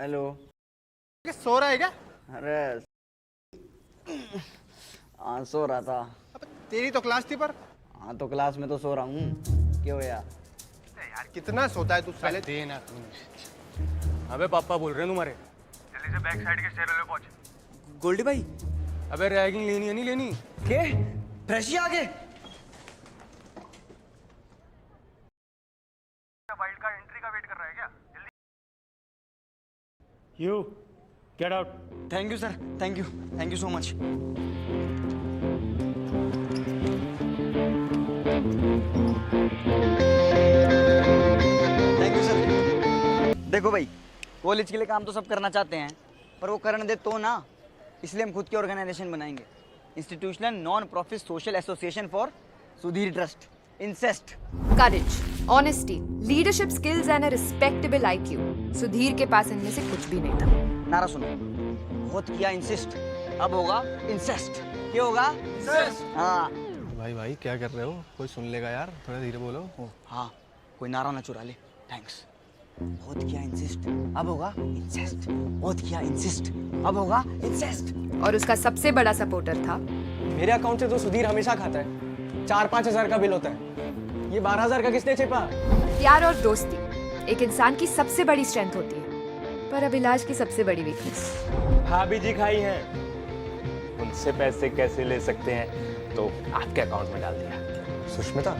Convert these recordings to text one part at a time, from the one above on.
Hello. सो रहा है क्या? अरे हाँ सो रहा था। अब तेरी तो क्लास थी पर। हाँ तो क्लास में तो सो रहा हूँ, क्यों यार? यार कितना सोता है तू साले? देना तूने। अबे पापा बोल रहे हैं तुम्हारे। जल्दी से बैक साइड के स्टेयर पे पहुंच। गोल्डी भाई अबे रैगिंग लेनी है नहीं लेनी? के फ्रेशी आ गए। वाइल्ड कार्ड एंट्री का वेट कर रहा है क्या? जल्दी। You get out. Thank you sir, thank you so much. Thank you sir. देखो भाई, कॉलेज के लिए काम तो सब करना चाहते हैं, पर वो करने दे तो ना, इसलिए हम खुद की ऑर्गेनाइजेशन बनाएंगे। Institutional non profit social association for Sudhir trust incest. Courage, honesty, leadership skills and a respectable IQ. Sudhir के पास इनमें से कुछ भी नहीं था। नारा सुनो, बहुत किया इंसिस्ट, अब होगा इंसेस्ट। क्या होगा? इंसेस्ट। हाँ भाई भाई क्या कर रहे हो? कोई सुन लेगा यार, थोड़ा धीरे बोलो। हाँ, कोई नारा ना चुरा ले। थैंक्स। बहुत किया इंसिस्ट, अब होगा इंसेस्ट। बहुत किया इंसिस्ट, अब होगा इंसेस्ट। और उसका सबसे बड़ा सपोर्टर था मेरे अकाउंट से तो सुधीर हमेशा खाता है। 4-5 हजार का बिल होता है, ये 12 हजार का किसने छिपा? प्यार और दोस्ती एक इंसान की सबसे बड़ी स्ट्रेंथ होती है, पर अभिलाष की सबसे बड़ी वीकनेस। भाभी जी खाई हैं, उनसे पैसे कैसे ले सकते हैं, तो आपके अकाउंट में डाल दिया। सुष्मिता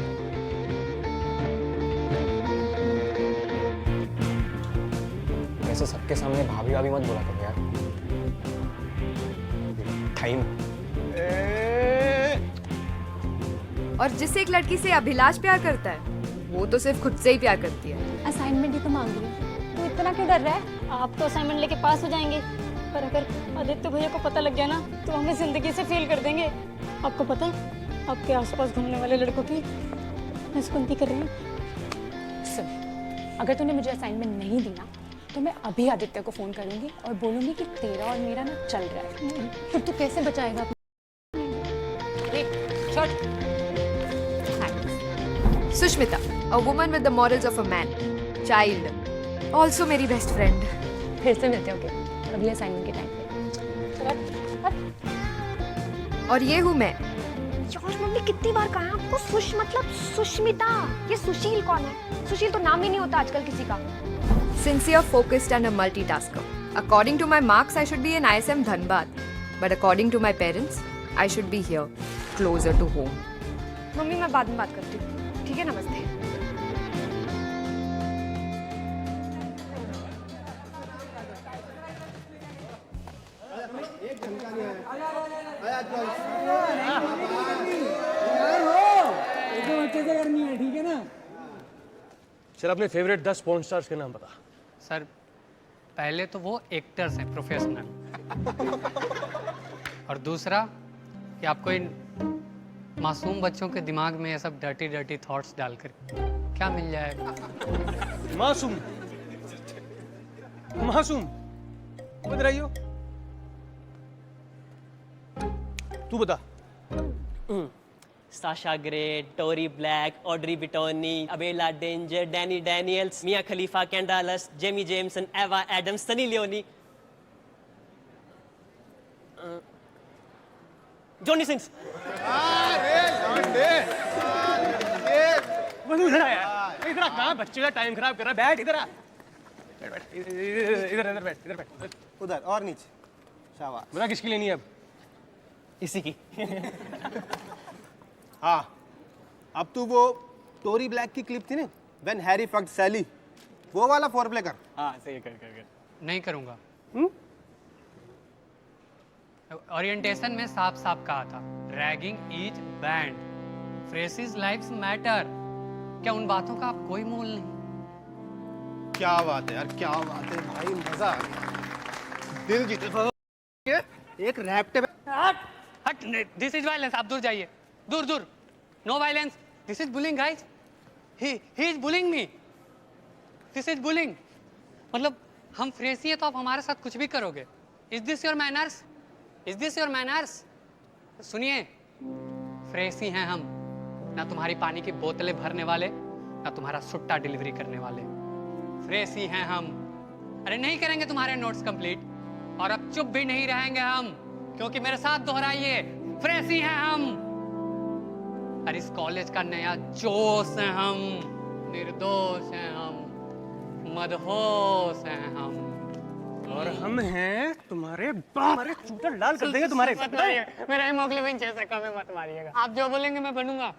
वैसे सबके सामने भाभी भाभी मत बोला करो यार। टाइम। और जिस एक लड़की से अभिलाष प्यार करता है, वो तो सिर्फ खुद से ही प्यार करती है। असाइनमेंट ही तो मांग रही है, तू इतना क्यों डर रहा है? आप तो असाइनमेंट लेके पास हो जाएंगे, पर अगर आदित्य भैया को पता लग गया ना तो हमें जिंदगी से फेल कर देंगे। आपको पता है आपके आसपास घूमने वाले लड़कों की नसबंदी कर रहे हैं। सुन, अगर तूने मुझे असाइनमेंट नहीं दी ना तो मैं अभी आदित्य को फोन करूंगी और बोलूंगी कि तेरा और मेरा ना चल रहा है। फिर तू कैसे बचाएगा? Sushmita, a woman with the morals of a man, child, also मेरी बेस्ट फ्रेंड। फिर से मिलते हो क्या अगले असाइनमेंट के टाइम पे? और ये हूँ मैं। यार मम्मी कितनी बार कहा आपको सुष मतलब सुष्मिता। ये सुशील कौन है? सुशील तो नाम ही नहीं होता आजकल किसी का। Sincere, focused and a multitasker. According to my marks, I should be in ISM Dhanbad. But according to my parents, I should be here, closer to home. Mummy मैं बाद में बात करती हूँ, ठीक है? नमस्ते। चल अपने फेवरेट 10 पॉर्न स्टार्स के नाम बता। सर पहले तो वो एक्टर्स हैं, प्रोफेशनल। और दूसरा कि आपको इन मासूम बच्चों के दिमाग में ये सब डर्टी डर्टी थॉट्स डालकर क्या मिल जाएगा? मासूम मासूम बता रही हो? तू बता। Sasha Grey, Tori Black, Audrey Bitoni, Abella Danger, Dani Daniels, Mia Khalifa, कैंडालस, Jamie Jameson, Ava Addams, Sunny Leone, Johnny Sins. इधर आया, इधर कहाँ बच्चे का टाइम खराब कर रहा है? बैठ इधर आ, बैठ इधर इधर बैठ, इधर बैठ, उधर और नीचे। शाबाश। बता किसकी लेनी है अब? इसी की। हाँ, अब तू वो टोरी ब्लैक की क्लिप थी ना, व्हेन हैरी फक्ड सैली, वो वाला फोरप्ले कर। हाँ सही कर। नहीं करूँगा। ओरिएंटेशन में साफ साफ कहा था, ragging is band, phrases lives matter. क्या उन बातों का आप कोई मोल नहीं? क्या बात है यार, क्या बात है भाई, मजा आ गया। दिल जीते एक रैप्टे। हट, दिस इज वायलेंस। आप दूर जाइए, दूर दूर। No violence, this is bullying guys. He is bullying me, this is bullying. मतलब हम फ्रेसी है तो आप हमारे साथ कुछ भी करोगे? Is this your manners? Is this your manners? सुनिए, फ्रेसी हैं हम, ना तुम्हारी पानी की बोतलें भरने वाले, ना तुम्हारा सुट्टा डिलीवरी करने वाले। फ्रेसी हैं हम। अरे नहीं करेंगे तुम्हारे नोट्स कंप्लीट, और अब चुप भी नहीं रहेंगे हम, क्योंकि मेरे साथ दोहराइए, फ्रेशी हैं हम। और इस कॉलेज का नया जोश है हम, निर्दोष हैं हम, मदहोश हैं हम। और हम हैं तुम्हारे बाप, अरे चूतर लाल कर देंगे तुम्हारे। मेरा हीमोग्लोबिन 6 से कम है, मत मारिएगा। आप जो बोलेंगे मैं बनूंगा।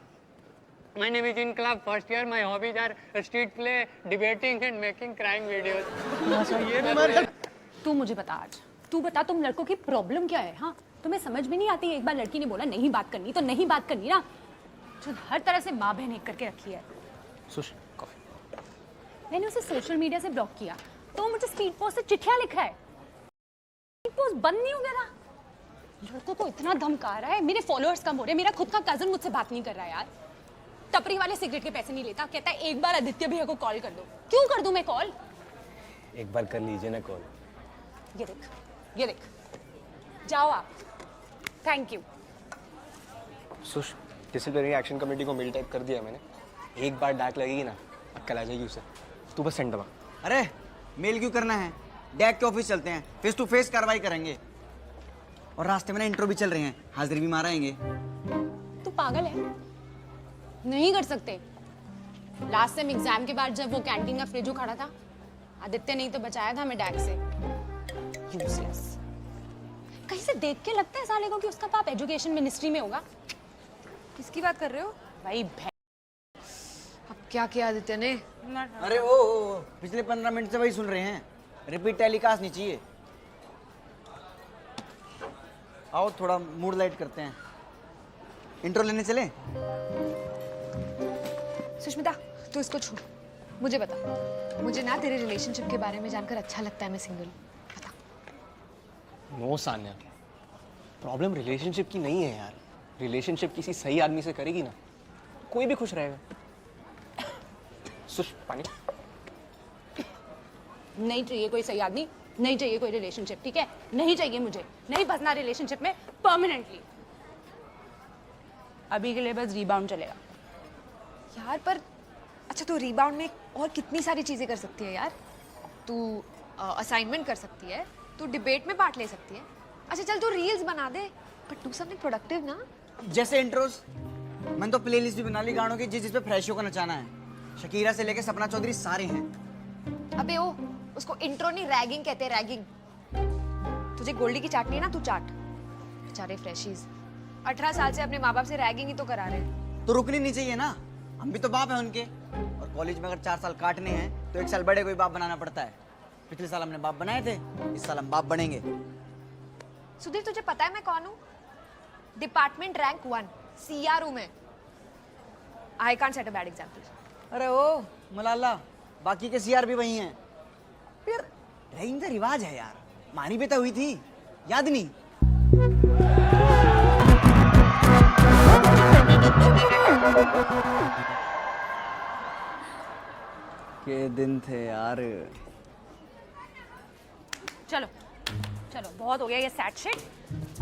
My name is in club first year. My hobbies are street play, debating and making crime videos. तू मुझे बता आज, तू बता तुम लड़कों की प्रॉब्लम क्या है? हाँ, तुम्हें समझ में नहीं आती? एक बार लड़की ने बोला नहीं बात करनी तो नहीं बात करनी ना, जो हर तरह से माँ बहन एक करके रखी है। सुश कॉफी। मैंने उसे सोशल मीडिया से ब्लॉक किया तो मुझे स्पीड पोस्ट से चिट्ठियां लिखा है। स्पीड पोस्ट बंद नहीं हो गया था। लड़कों को इतना धमका रहा है, मेरे फॉलोअर्स कम हो रहे हैं, मेरा खुद का कजन मुझसे बात नहीं कर रहा है यार। टपरी वाले सिगरेट के पैसे नहीं लेता, कहता है एक बार आदित्य भैया को कॉल कर दो। क्यों कर दूं मैं कॉल? एक बार कर लीजिए ना कॉल। ये देख, ये देख, जाओ आप। Thank you. Sush, disciplinary action committee को मेल टाइप कर दिया मैंने। एक बार डाक लगेगी ना, कल आ जाएगी उसे। तू बस सेंड दबा। अरे मेल क्यों करना है, डैक के ऑफिस चलते हैं, फेस टू फेस कार्रवाई करेंगे। और रास्ते में ना इंट्रो भी चल रहे हैं, हाजिरी भी माराएंगे। तू पागल है? नहीं कर सकते। लास्ट टाइम एग्जाम के बाद जब वो कैंटीन का फ्रिज उखाड़ा था, आदित्य नहीं तो बचाया था हमें डैक से। यूजलेस। कहीं से देख के लगता है साले को कि उसका बाप एजुकेशन मिनिस्ट्री में होगा। किसकी बात कर रहे हो? भाई अब क्या किया आदित्य ने? अरे ओ पिछले 15 मिनट से वही सुन रहे हैं, रिपीट टेलीकास्ट नहीं चाहिए। आओ थोड़ा मूड लाइट करते हैं, इंट्रो लेने चले। सुष्मिता तू इसको छू, मुझे बता, मुझे ना तेरे रिलेशनशिप के बारे में जानकर अच्छा लगता है। मैं सिंगल हूँ, बता। नो सान्या, प्रॉब्लम रिलेशनशिप की नहीं है यार। रिलेशनशिप किसी सही आदमी से करेगी ना, कोई भी खुश रहेगा। सुश, पानी। नहीं चाहिए कोई सही आदमी, नहीं चाहिए कोई रिलेशनशिप, ठीक है? नहीं चाहिए मुझे, नहीं फंसना रिलेशनशिप में परमानेंटली। अभी के लिए बस रिबाउंड चलेगा। यार पर अच्छा, तू रिबाउंड में और कितनी सारी चीजें कर सकती है यार। तू असाइनमेंट कर सकती है, तू डिबेट में पार्ट ले सकती है। अच्छा चल तू रील्स बना दे, बट डू समथिंग प्रोडक्टिव ना। जैसे इंट्रोस, मैंने तो प्लेलिस्ट भी बना ली गानों की जिस पे फ्रेशो को नचाना है। शकीरा से लेके सपना चौधरी सारे हैं। अबे ओ, उसको इंट्रो नहीं रैगिंग कहते हैं, रैगिंग। तुझे गोल्डी की चाटनी है ना, तू चाट। बेचारे फ्रेशीज 18 साल से अपने माँ बाप से रैगिंग ही तो करा रहे हैं। तो रुकनी नहीं चाहिए ना, हम भी तो बाप हैं उनके। और कॉलेज में अगर 4 साल काटने हैं तो 1 साल बड़े कोई बाप बनाना पड़ता है। पिछले साल हमने बाप बनाए थे, इस साल हम बाप बनेंगे। सुधीर तुझे पता है मैं कौन हूँ? डिपार्टमेंट रैंक 1 CRU में। I can't set a bad example. अरे ओ मलाला, बाकी के CR भी वही हैं। फिर रैगिंग का रिवाज है यार, मानी बेटा हुई थी, याद नहीं? के दिन थे यार। चलो चलो, बहुत हो गया ये सैड शिट।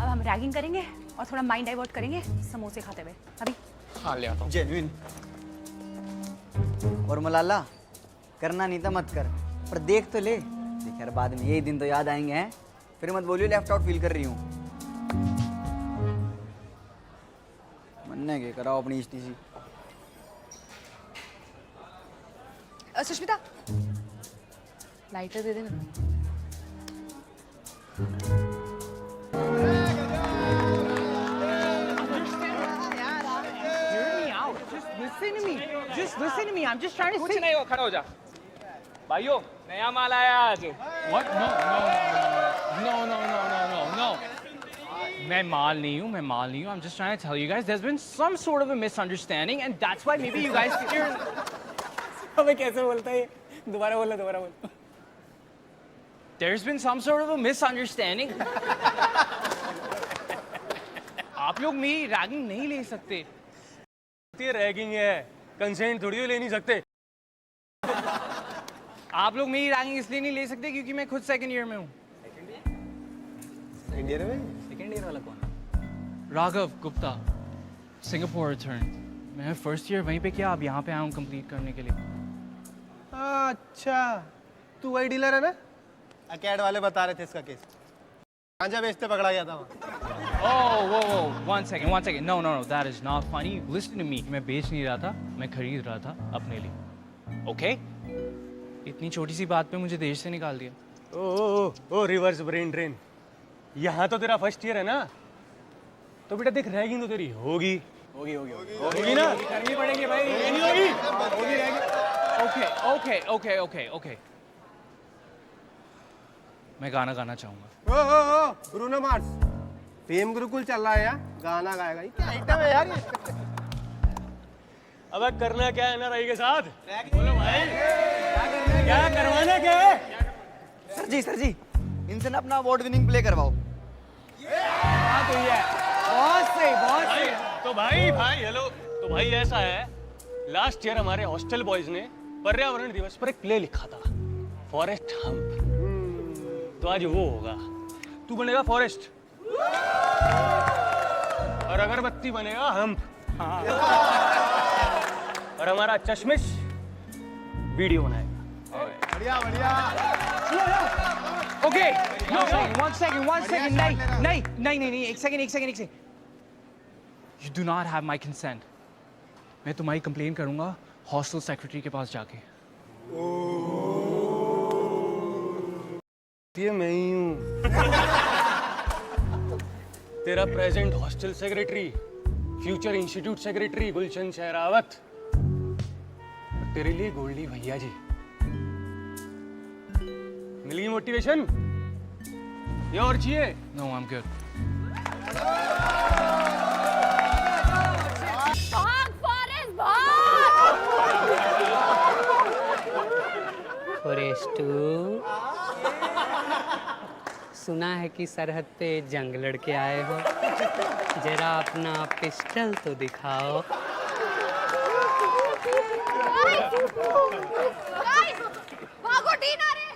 अब हम रैगिंग करेंगे और थोड़ा माइंड डाइवर्ट करेंगे समोसे खाते हुए। अभी हाँ ले आता हूँ। जेन्युइन। और मलाला, करना नहीं था मत कर, पर देख तो ले। देख यार, बाद में यही दिन तो याद आएंगे हैं, फिर मत बोलियो लेफ्ट आउट फील कर रही हूँ। मन्ने के कराओ अपनी HTC। सुष्मिता लाइटर दे देना। Just listen to me. I'm just trying to कुछ say. नहीं हो, खड़ा हो जा। भाइयों, नया माल आया आज। What? No. मैं माल नहीं हूँ. I'm just trying to tell you guys there's been some sort of a misunderstanding and that's why maybe you guys figure. अबे कैसे बोलता है? दोबारा बोल। There's been some sort of a misunderstanding. आप लोग मेरी रैगिंग नहीं ले सकते। रैगिंग है, कंसेंट थोड़ी ले नहीं सकते। आप लोग मेरी रैगिंग इसलिए नहीं ले सकते क्योंकि मैं खुद सेकंड ईयर में हूँ। सेकंड ईयर में? सेकंड ईयर वाला कौन? Raghav Gupta, Singapore return. मैं फर्स्ट ईयर वहीं पे किया, अब यहाँ पे आया हूँ कंप्लीट करने के लिए। अच्छा, तू वही डीलर है ना अकेड वाले बता रहे थे इसका केस। गांजा बेचते पकड़ा गया था वहाँ। Oh, whoa. One second. No, that is not funny. Listen to me. मैं बेच नहीं रहा था, मैं खरीद रहा था अपने लिए. Okay? इतनी छोटी सी बात पे मुझे देश से निकाल दिया. ओ रिवर्स ब्रेन ड्रेन। यहाँ तो तेरा फर्स्ट ईयर है ना, तो बेटा देख रैगिंग तो तेरी होगी ना, करनी पड़ेगी भाई, नहीं होगी रैगिंग। Okay. मैं गाना गाना चाहूँगा. ओ ब्रूनो मार्स, फेम गुरुकुल चल रहा है यार, गाना गाएगा। ये क्या आइटम है यार ये? अब करना क्या है ना रही के साथ? बोलो भाई, क्या करवाना क्या है? सर जी इनसे ना अपना अवार्ड विनिंग प्ले करवाओ. तो ये बहुत सही। तो भाई हेलो, तो भाई ऐसा है, लास्ट ईयर हमारे हॉस्टल बॉयज ने पर्यावरण दिवस पर एक प्ले लिखा था, फॉरेस्ट हम्प। तो आज वो होगा, तू बनेगा फॉरेस्ट और अगरबत्ती बनेगा हम्प। और हमारा चश्मिश वीडियो बनाएगा। बढ़िया। Okay. No, one second. नहीं. एक second. You do not have my consent. मैं तुम्हारी कंप्लेन करूंगा हॉस्टल सेक्रेटरी के पास जाके. ये मैं ही हूँ, तेरा present hostel secretary, future institute secretary Gulshan Sherawat, और तेरे लिए गोल्डी भैया जी। मिल गई मोटिवेशन? ये और चाहिए? No, I'm good. फॉरेस्ट सुना है कि सरहद पे जंग लड़के आए हो, जरा अपना पिस्टल तो दिखाओ। भागो टीन आ रहे।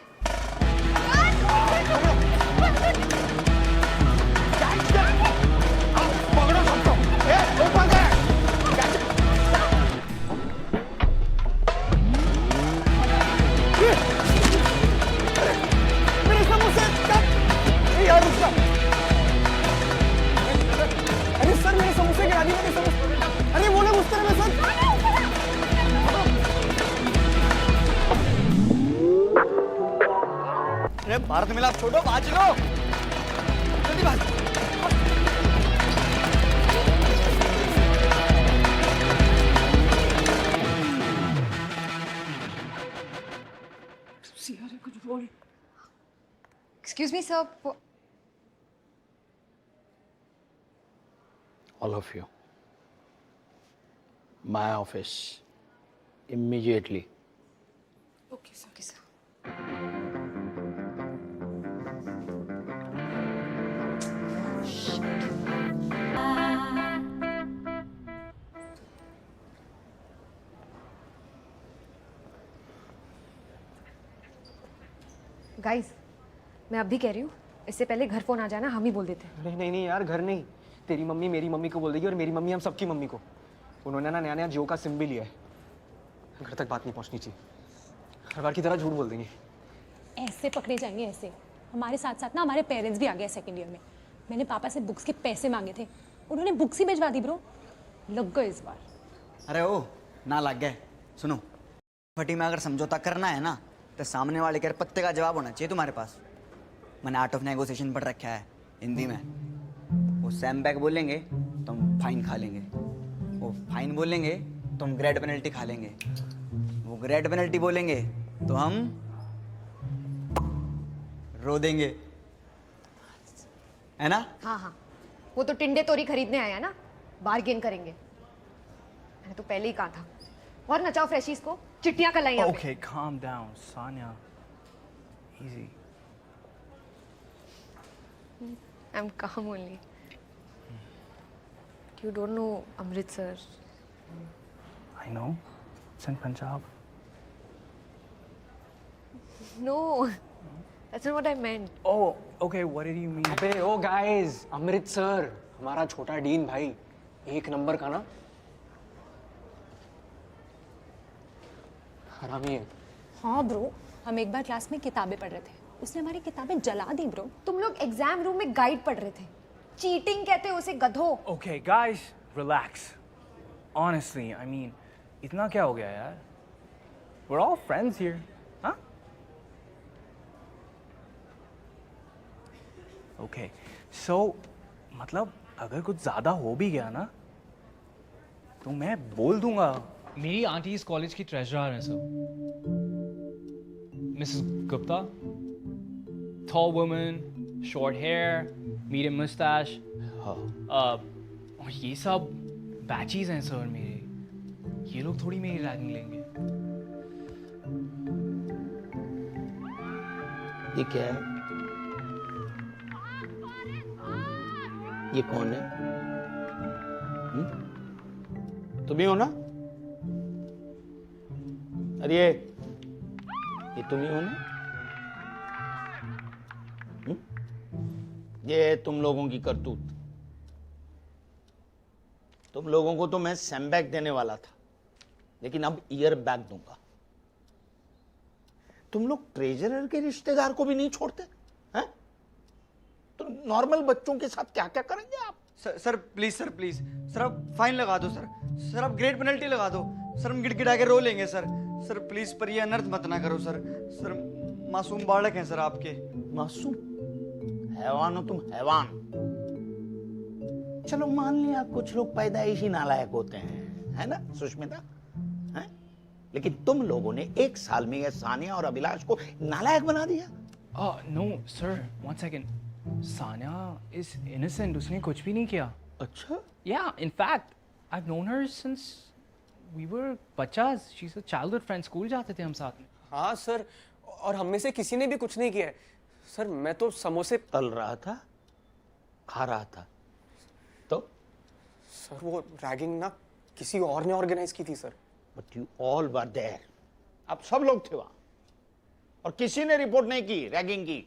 अरे सर मेरे समोसे गिरा दिए, मेरे समोसे। अरे वो लोग उस तरह में सर। अरे भारत मिला छोड़ो, भाज लो जल्दी भाज. Excuse me, sir. All of you. My office. Immediately. Okay, sir. Guys, मैं अब भी कह रही हूँ, इससे पहले घर फोन आ जाना हम ही बोल देते हैं। नहीं यार, घर नहीं, तेरी मम्मी मेरी मम्मी को बोल देगी और मेरी मम्मी हम सबकी मम्मी को। उन्होंने ना नया जियो का सिम भी लिया है, घर तक बात नहीं पहुंचनी चाहिए, हर बार की तरह झूठ बोल देंगे। ऐसे पकड़े जाएंगे ऐसे। हमारे साथ साथ ना हमारे पेरेंट्स भी आ गए सेकेंड ईयर में। मैंने पापा से बुक्स के पैसे मांगे थे, उन्होंने बुक्स ही भिजवा दी ब्रो। लग गए इस बार। अरे ओ ना लग गए। सुनो, फटी में अगर समझौता करना है ना तो सामने वाले के पत्ते का जवाब होना चाहिए तुम्हारे पास। मैंने आर्ट ऑफ नेगोशिएशन पढ़ रखा है हिंदी में। वो सैम बैक बोलेंगे तो हम फाइन खा लेंगे, वो फाइन बोलेंगे तो हम ग्रेड पेनल्टी खा लेंगे, वो ग्रेड पेनल्टी बोलेंगे तो हम रो देंगे, है ना? हाँ, वो तो टिंडे तोरी खरीदने आया ना, बार्गेन करेंगे। मैंने तो पहले ही कहा था। और नचाओ फ्रेशीज को, चिट्टियां कल आई। Okay, calm down, Sanya. Easy. I'm calm only. You don't know Amritsar. I know. It's in Punjab. No, that's not what I meant. Oh, okay. What did you mean? अबे ओ गाइस, अमृतसर, हमारा छोटा डीन भाई, एक number का ना हरामी है। हाँ ब्रो, हम एक बार क्लास में किताबें पढ़ रहे थे, उसने हमारी किताबें जला दी ब्रो। तुम लोग एग्जाम रूम में गाइड पढ़ रहे थे, चीटिंग कहते हैं उसे गधो। Okay, guys, relax. Honestly, I mean, इतना क्या हो गया यार? We're all friends here, huh? Okay, so मतलब अगर कुछ ज़्यादा हो भी गया ना, तो मैं बोल दूंगा। मेरी आंटी इस कॉलेज की ट्रेजरर हैं sir, Mrs Gupta. Tall woman, short hair, medium mustache. और ये सब बैचीज हैं सर मेरे। ये लोग थोड़ी मेरी रैगिंग लेंगे। ये क्या है? ये कौन है? तुम ही हो ना? अरे ये तुम ही हो ना? ये तुम लोगों की करतूत। तुम लोगों को तो मैं सैमबैक देने वाला था, लेकिन अब ईयर बैग दूंगा। तुम लोग ट्रेजरर के रिश्तेदार को भी नहीं छोड़ते हैं? तो नॉर्मल बच्चों के साथ क्या क्या करेंगे आप? Sir please sir, please sir, आप फाइन लगा दो सर। सर आप ग्रेट पेनल्टी लगा दो सर, हम गिड़गिड़ा के रो लेंगे सर। सर प्लीज, पर ये अनर्थ मत ना करो सर। सर मासूम बालक हैं सर आपके। मासूम? हैवान हो तुम, हैवान। चलो मान लिया कुछ लोग पैदाइशी नालायक होते हैं, है ना सुष्मिता? हैं? लेकिन तुम लोगों ने एक साल में ये सानिया और अभिलाष को नालायक बना दिया। No, sir, one second. Sanya is innocent. उसने कुछ भी नहीं किया। अच्छा? Yeah, in fact, I've known her since we were बच्चास. She's a childhood friend. School जाते थे हम साथ में। हाँ सर, और हम में से किसी ने भी कुछ नहीं किया है सर। मैं तो समोसे तल रहा था, खा रहा था। तो सर वो रैगिंग ना किसी और ने ऑर्गेनाइज की थी sir. But you all were there. आप सब लोग थे वहां और किसी ने रिपोर्ट नहीं की रैगिंग की।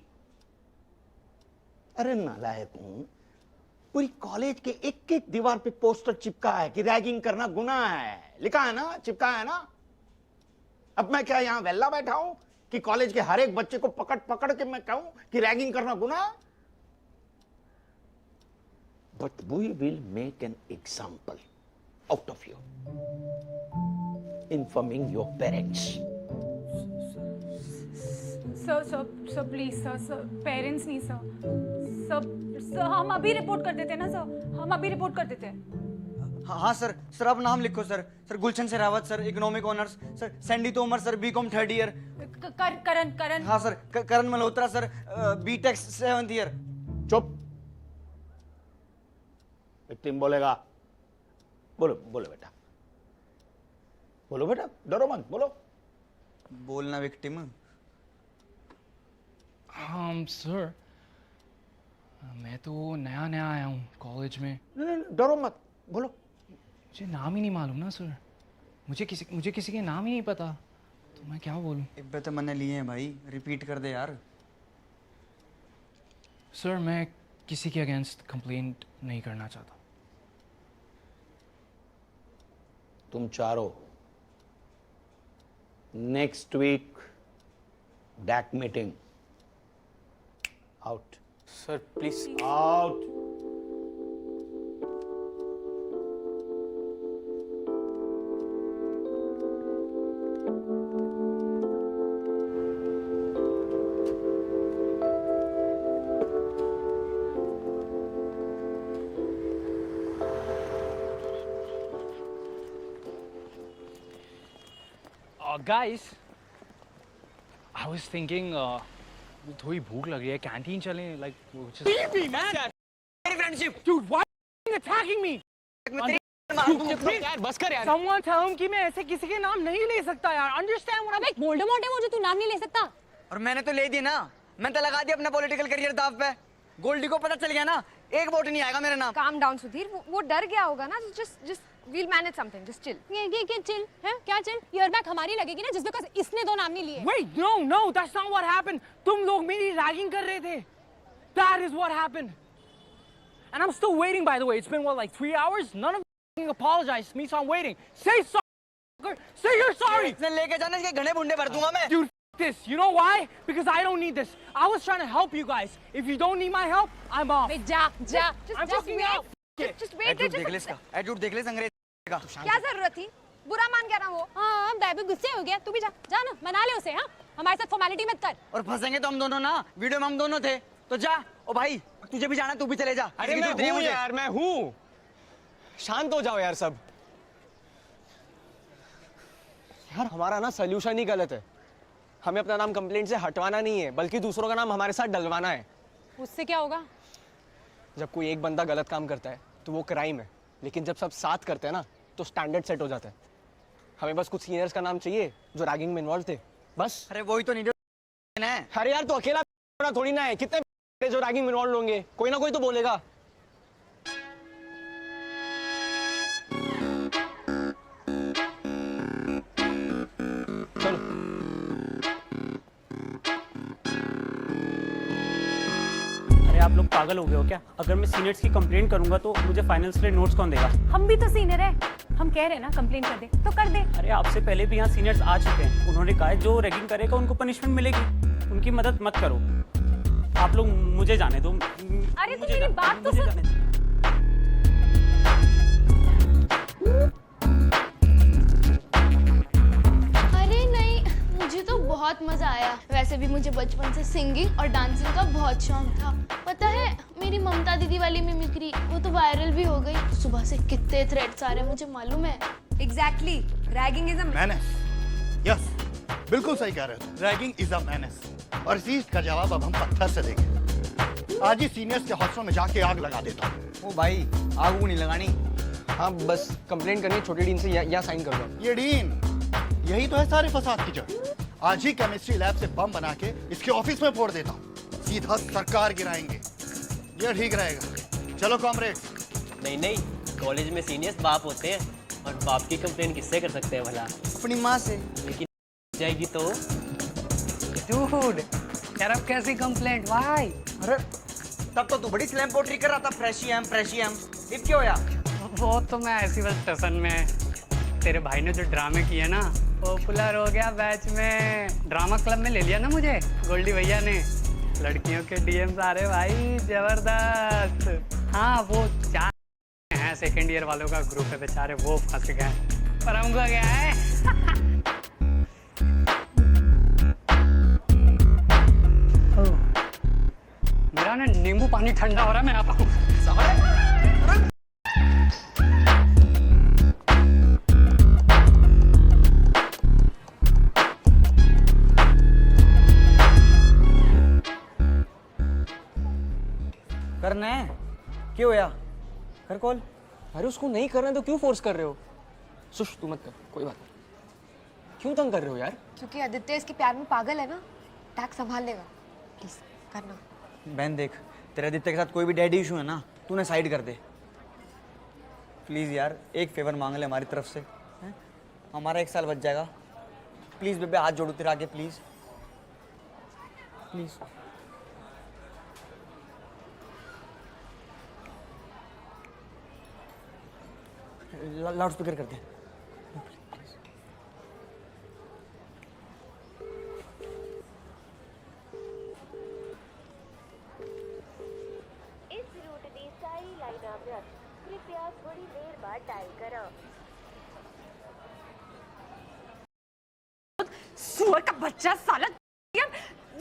अरे नालायक हूं, पूरी कॉलेज के एक एक दीवार पे पोस्टर चिपका है कि रैगिंग करना गुनाह है। लिखा है ना, चिपका है ना। अब मैं क्या यहां वेल्ला बैठा हूं कि कॉलेज के हर एक बच्चे को पकड़ पकड़ के मैं कहूं कि रैगिंग करना गुनाह? But we will make an example out of you, informing your parents. Sir please sir, parents नहीं सर, हम अभी रिपोर्ट कर देते हैं ना सर, हम अभी रिपोर्ट कर देते हैं। हाँ सर, सर आप नाम लिखो sir. Sir Gulshan Sherawat sir, economic honours. Sir Sandy Tomar sir, BCom 3rd year. Karan. हाँ sir, Karan Malhotra sir, BTech 7th year. चुप। विक्टिम बोलेगा। बोलो बोलो बेटा, बोलो बेटा, डरो मत, बोलो। बोलना विक्टिम। सर, मैं तो नया नया आया हूँ कॉलेज में। नहीं, डरो मत, बोलो। मुझे नाम ही नहीं मालूम ना सर। मुझे किसी के नाम ही नहीं पता, तो मैं क्या बोलूँ? एक बार तो मैंने लिए हैं भाई, रिपीट कर दे यार। सर मैं किसी के अगेंस्ट कंप्लेंट नहीं करना चाहता। तुम चारों नेक्स्ट वीक डैक meeting. Out. Sir please out. Guys, I was thinking थोड़ी भूख लग रही है, कैंटीन चलें, like Leave me, man! मेरी friendship. Dude, why are you attacking me? यार बस कर यार। Someone tell him कि मैं ऐसे किसी के नाम नहीं ले सकता यार। Understand what I'm like? Voldemort है वो जो तू नाम नहीं ले सकता। और मैंने तो ले दी ना, मैंने तो लगा दिया अपना पॉलिटिकल करियर दाव पे। गोल्डी को पता चल गया ना, एक वोट नहीं आएगा मेरा नाम। Calm down सुधीर, वो डर गया होगा ना। just we'll manage something, just chill. ये चिल है क्या? चिल ईयर बैक हमारी लगेगी ना, जिस बिकॉज इसने दो नाम नहीं लिए। Wait, no, that's not what happened. तुम लोग मेरी रैगिंग कर रहे थे। That is what happened. And I'm still waiting, by the way. It's been what, like 3 hours? None of you apologized to me, so I'm waiting. Say sorry. Say you're sorry. इसने लेके जाना, इसके घने बुंडे भर दूंगा मैं। Dude, this. You know why? Because I don't need this. I was trying to help you guys. If you don't need my help, I'm off. Wait, जा I'm fucking out. Just wait, attitude देख ले इसका, attitude देख ले इस अंग्रेज का। क्या जरूरत थी? बुरा मान गया ना वो। हाँ बेबी गुस्से हो गया, तू भी जा जा ना, मना ले उसे। हाँ हमारे साथ फॉर्मेलिटी मत कर। और फंसेंगे तो हम दोनों ना, वीडियो में हम दोनों थे, तो जा। ओ भाई तुझे भी जाना, तू भी चले जा। अरे मैं हूँ यार, मैं हूँ। शांत हो जाओ यार सब। यार हमारा ना सोल्यूशन ही गलत है। हमें अपना नाम कंप्लेंट से हटवाना नहीं है, बल्कि दूसरों का नाम हमारे साथ डलवाना है। उससे क्या होगा? जब कोई एक बंदा गलत काम करता है तो वो क्राइम है, लेकिन जब सब साथ करते हैं ना तो स्टैंडर्ड सेट हो जाता है। हमें बस कुछ सीनियर्स का नाम चाहिए जो रैगिंग में इन्वॉल्व थे, बस। अरे वही तो नहीं है। अरे यार तो अकेला थोड़ी ना है, कितने जो रैगिंग में इन्वॉल्व होंगे, कोई ना कोई तो बोलेगा। अरे आप लोग पागल हो गए हो क्या? अगर मैं सीनियर्स की कंप्लेंट करूंगा तो मुझे फाइनल्स के लिए नोट्स कौन देगा? हम भी तो सीनियर है, हम कह रहे हैं ना कंप्लेंट कर दे तो कर दे। अरे आपसे पहले भी यहाँ सीनियर्स आ चुके हैं, उन्होंने कहा है जो रैगिंग करेगा उनको पनिशमेंट मिलेगी, उनकी मदद मत करो। आप लोग मुझे जाने दो। अरे तू मेरी बात तो सुन। अरे नहीं, मुझे तो बहुत मजा आया। वैसे भी मुझे बचपन से सिंगिंग और डांसिंग का बहुत शौक था। पता है मेरी ममता दीदी वाली मिमिक्री, वो तो वायरल भी हो गई। सुबह से कितने थ्रेड्स आ रहे हैं मुझे मालूम है। Exactly, ragging is a menace. Yes, बिल्कुल सही कह रहे हो। Ragging is a menace. और इसी का जवाब अब हम पत्थर से देंगे। आज ही सीनियर्स के हॉस्टल में जाके आग लगा देता हूँ। ओ भाई आग नहीं लगानी। हाँ बस कंप्लेंट करनी, छोटे डीन से या साइन कर दो। ये डीन, यही तो है सारे फसाद की जड़। आज ही केमिस्ट्री लैब से बम बना के इसके ऑफिस में फोड़ देता हूँ, सीधा सरकार गिराएंगे। ये ठीक रहेगा। चलो कॉमरेड्स। नहीं नहीं, कॉलेज में सीनियर्स बाप होते हैं, और बाप की कंप्लेंट किससे कर सकते हैं भला? अपनी माँ से। लेकिन जाएगी तो डूड यार अब कैसी कंप्लेंट? वाई? अरे तब तो तू बड़ी स्लैम पोट्री कर रहा था, फ्रेशियम। अब क्या होया? वो तो मैं ऐसी बस टसन में, तेरे भाई ने जो ड्रामे किए ना, पॉपुलर हो गया बैच में। ड्रामा क्लब में ले लिया ना मुझे गोल्डी भैया ने। लड़कियों के डीएम्स आ रहे भाई, जबरदस्त। हाँ वो 4 हैं सेकेंड ईयर वालों का ग्रुप है, बेचारे वो फंस गए, पर हमको क्या है। मेरा ना नींबू पानी ठंडा हो रहा है, मैं आता हूँ। करना है? क्यों होया? कर कॉल। अरे उसको नहीं करना तो क्यों फोर्स कर रहे हो? सुश तू मत कर, कोई बात नहीं। क्यों तंग कर रहे हो यार? क्योंकि आदित्य इसके प्यार में पागल है ना, टैग संभाल लेगा। प्लीज करना। बहन देख, तेरे आदित्य के साथ कोई भी डैडी इशू है ना, तूने साइड कर दे प्लीज यार। एक फेवर मांग ले हमारी तरफ से, है? हमारा 1 साल बच जाएगा। प्लीज बेबे, हाथ जोड़ू तेरे आगे, प्लीज प्लीज। लाउड स्पीकर कर दे। इस रूट की सारी लाइनां व्यस्त, कृपया थोड़ी देर बाद डायल करो। सुअर का बच्चा साला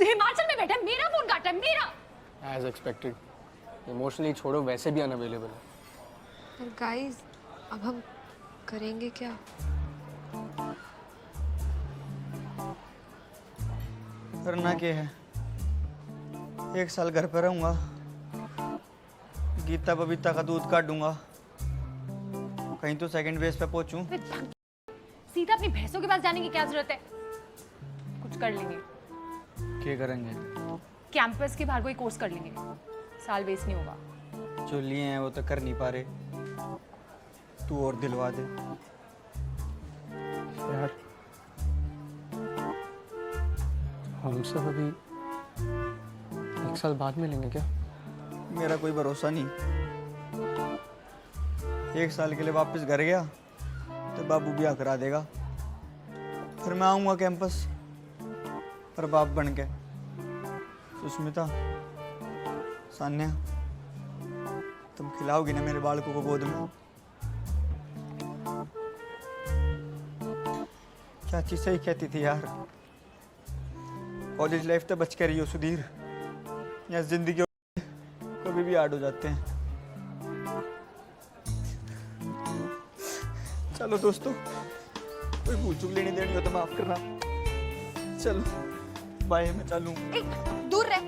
हिमाचल में बैठा है, मेरा फोन काटा है, मेरा। एज एक्सपेक्टेड, इमोशनली छोड़ो, वैसे भी अनअवेलेबल है। पर गाइस अब हम करेंगे क्या? करना क्या है? 1 साल घर पे रहूंगा, गीता बबीता का दूध काट दूंगा, कहीं तो सेकंड बेस पे पहुंचूं। सीधा अपनी भैंसों के पास जाने की क्या जरूरत है? कुछ कर लेंगे। क्या करेंगे? कैंपस के बाहर कोई कोर्स कर लेंगे, साल वेस्ट नहीं होगा। जो लिए हैं वो तो कर नहीं पा रहे, तू और दिलवा दे यार। हम सब अभी 1 साल बाद मिलेंगे क्या? मेरा कोई भरोसा नहीं। 1 साल के लिए वापस घर गया तो बाबू ब्याह करा देगा, फिर मैं आऊँगा कैंपस, पर बाप बन के। सुष्मिता, सान्या, तुम खिलाओगी ना मेरे बालकों को गोद में? चाची सही कहती थी यार, कॉलेज लाइफ तो बच के रही हो सुधीर, या जिंदगी कभी भी हार्ड हो जाते हैं। चलो दोस्तों, कोई भूल चूक लेनी देनी हो तो माफ करना। चलो बाय, मैं चलूं। दूर रह,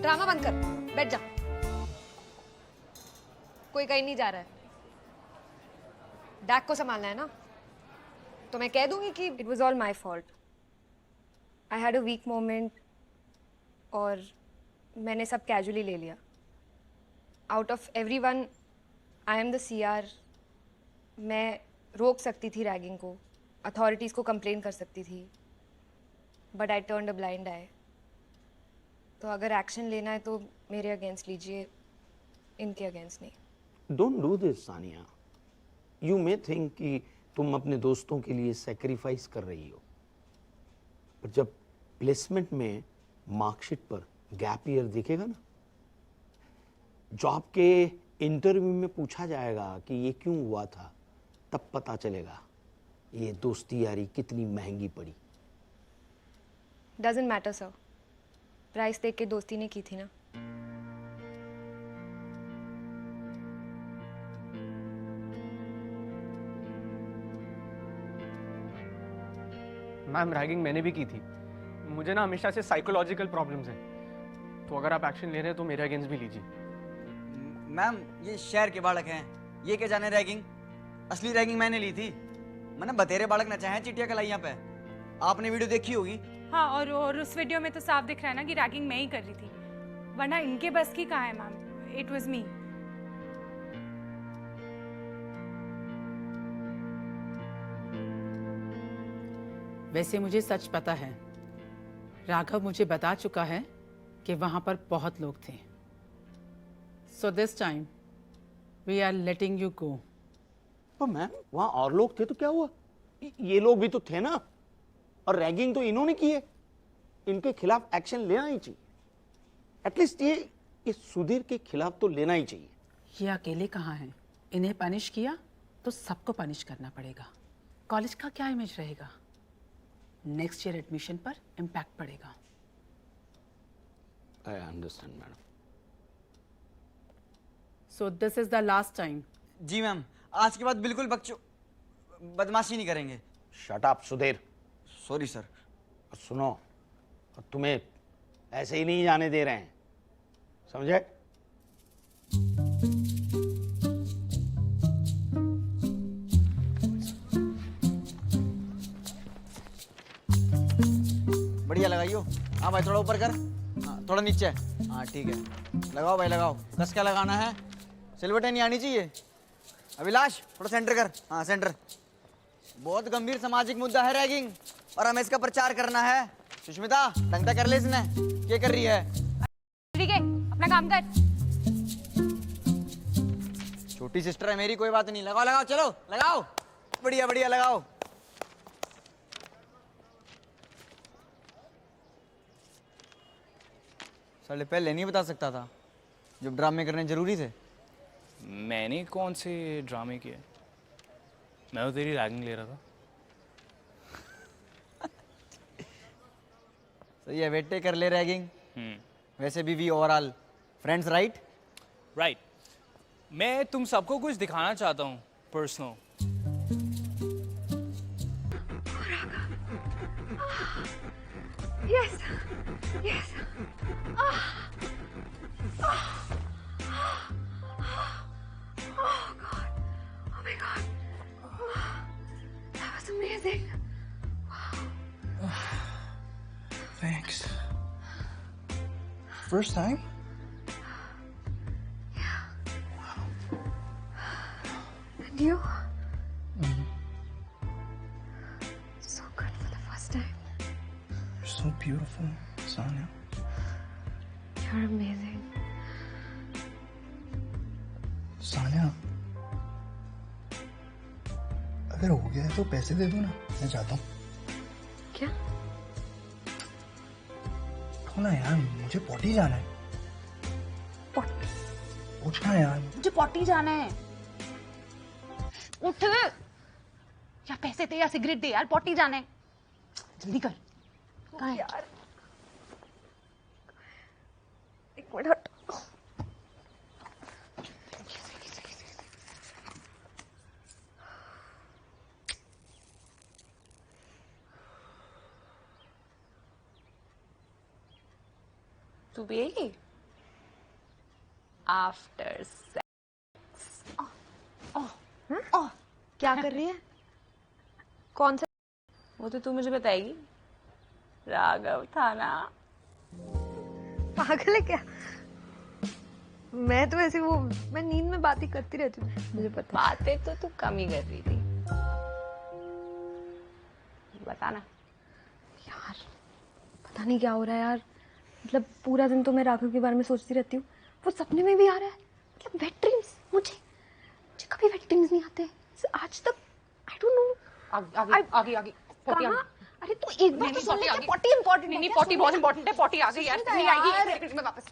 ड्रामा बंद कर, बैठ जा। कोई कहीं नहीं जा रहा है। डैक को संभालना है ना, तो मैं कह दूंगी कि it was all my fault. I had a weak moment और मैंने सब कैजुअली ले लिया। Out of everyone I am the CR। मैं रोक सकती थी रैगिंग को, अथॉरिटीज़ को कंप्लेन कर सकती थी, but I turned a blind eye. तो अगर एक्शन लेना है तो मेरे अगेंस्ट लीजिए, इनके अगेंस्ट नहीं। Don't do this Sania. You may think कि तुम अपने दोस्तों के लिए सेक्रीफाइस कर रही हो, पर जब प्लेसमेंट में मार्कशीट पर गैप ईयर दिखेगा ना, जॉब के इंटरव्यू में पूछा जाएगा कि ये क्यों हुआ था, तब पता चलेगा ये दोस्ती यारी कितनी महंगी पड़ी। डजंट मैटर सर, प्राइस देख के दोस्ती ने की थी ना। मैम, रैगिंग मैंने भी की थी। मुझे ना हमेशा से साइकोलॉजिकल प्रॉब्लम्स हैं, तो अगर आप एक्शन ले रहे हैं तो मेरे अगेंस्ट भी लीजिए। मैम, ये शहर के बालक हैं, ये क्या जाने रैगिंग। असली रैगिंग मैंने ली थी। मैंने बतेरे बालक न चाहे चिटिया कलाइयाँ पे। आपने वीडियो देखी होगी। हाँ, और उस वीडियो में तो साफ दिख रहा है ना कि रैगिंग मैं ही कर रही थी, वरना इनके बस की कहाँ है मैम। It was me. वैसे मुझे सच पता है, राघव मुझे बता चुका है कि वहां पर बहुत लोग थे। So this time we are letting you go. पर मैम, वहां और लोग थे तो क्या हुआ? ये लोग भी तो थे ना, और रैगिंग तो इन्होंने की है। इनके खिलाफ एक्शन लेना ही चाहिए। एटलीस्ट ये सुधीर के खिलाफ तो लेना ही चाहिए। ये अकेले कहाँ हैं? इन्हें पनिश किया तो सबको पनिश करना पड़ेगा। कॉलेज का क्या इमेज रहेगा? नेक्स्ट ईयर एडमिशन पर इम्पैक्ट पड़ेगा। I understand madam. So this is the last time. जी मैम, आज के बाद बिल्कुल बदमाशी नहीं करेंगे। Shut up Sudhir. Sorry sir. सुनो, तुम्हें ऐसे ही नहीं जाने दे रहे हैं, समझे? बढ़िया लगाइयो। हाँ भाई, थोड़ा ऊपर कर। हाँ, थोड़ा नीचे। हाँ ठीक है, लगाओ भाई लगाओ। कस क्या लगाना है, सिलवटें नहीं आनी चाहिए। अभिलाष, थोड़ा सेंटर कर। हाँ सेंटर। बहुत गंभीर सामाजिक मुद्दा है रैगिंग, और हमें इसका प्रचार करना है। सुष्मिता, ढंग से कर ले। इसने क्या कर रही है? ठीक है, अपना काम कर। छोटी सिस्टर है मेरी, कोई बात नहीं। लगाओ लगाओ, चलो लगाओ। बढ़िया बढ़िया लगाओ। साले पहले नहीं बता सकता था जब ड्रामे करने जरूरी थे। मैंने कौन से ड्रामे किए? मैं तो तेरी रैगिंग ले रहा था। सही है बेटे, कर ले रैगिंग। वैसे भी we overall friends, right? Right. मैं तुम सबको कुछ दिखाना चाहता हूँ personal. Yes. Yes. Oh God. Oh my God. That was amazing. Thanks. First time? And you? So good for the first time. You're so beautiful, Sanya. You're amazing. Sania, अगर हो गया है तो पैसे दे दो ना, मैं जाता हूँ। क्या? उठो ना यार, मुझे पॉटी जाना है। उठना यार, मुझे पॉटी जाना है। उठ, या पैसे दे या सिगरेट दे यार, पॉटी जाना है, जल्दी कर। कहाँ है यार? एक मिनट। तू पिएगी? After sex. क्या कर रही है? कौन सा? वो तो तू मुझे बताएगी। राघव था ना? पागल है क्या? मैं तो ऐसे वो, मैं नींद में बातें करती रहती हूँ, मुझे पता। बातें तो तू कम ही कर रही थी। बताना यार पता नहीं क्या हो रहा है यार, मतलब पूरा दिन तो मैं राघव के बारे में सोचती रहती हूँ, वो सपने में भी आ रहा है। मतलब वेट ड्रीम्स, मुझे कभी वेट ड्रीम्स नहीं आते आज तक। I don't know. आगे कहाँ? अरे तू एक बार तो सुन ले, पॉटी इम्पोर्टेंट है। नहीं, पॉटी बहुत इम्पोर्टेंट है। पॉटी आ गई यार, नहीं आएगी, एक सेकंड में वापस।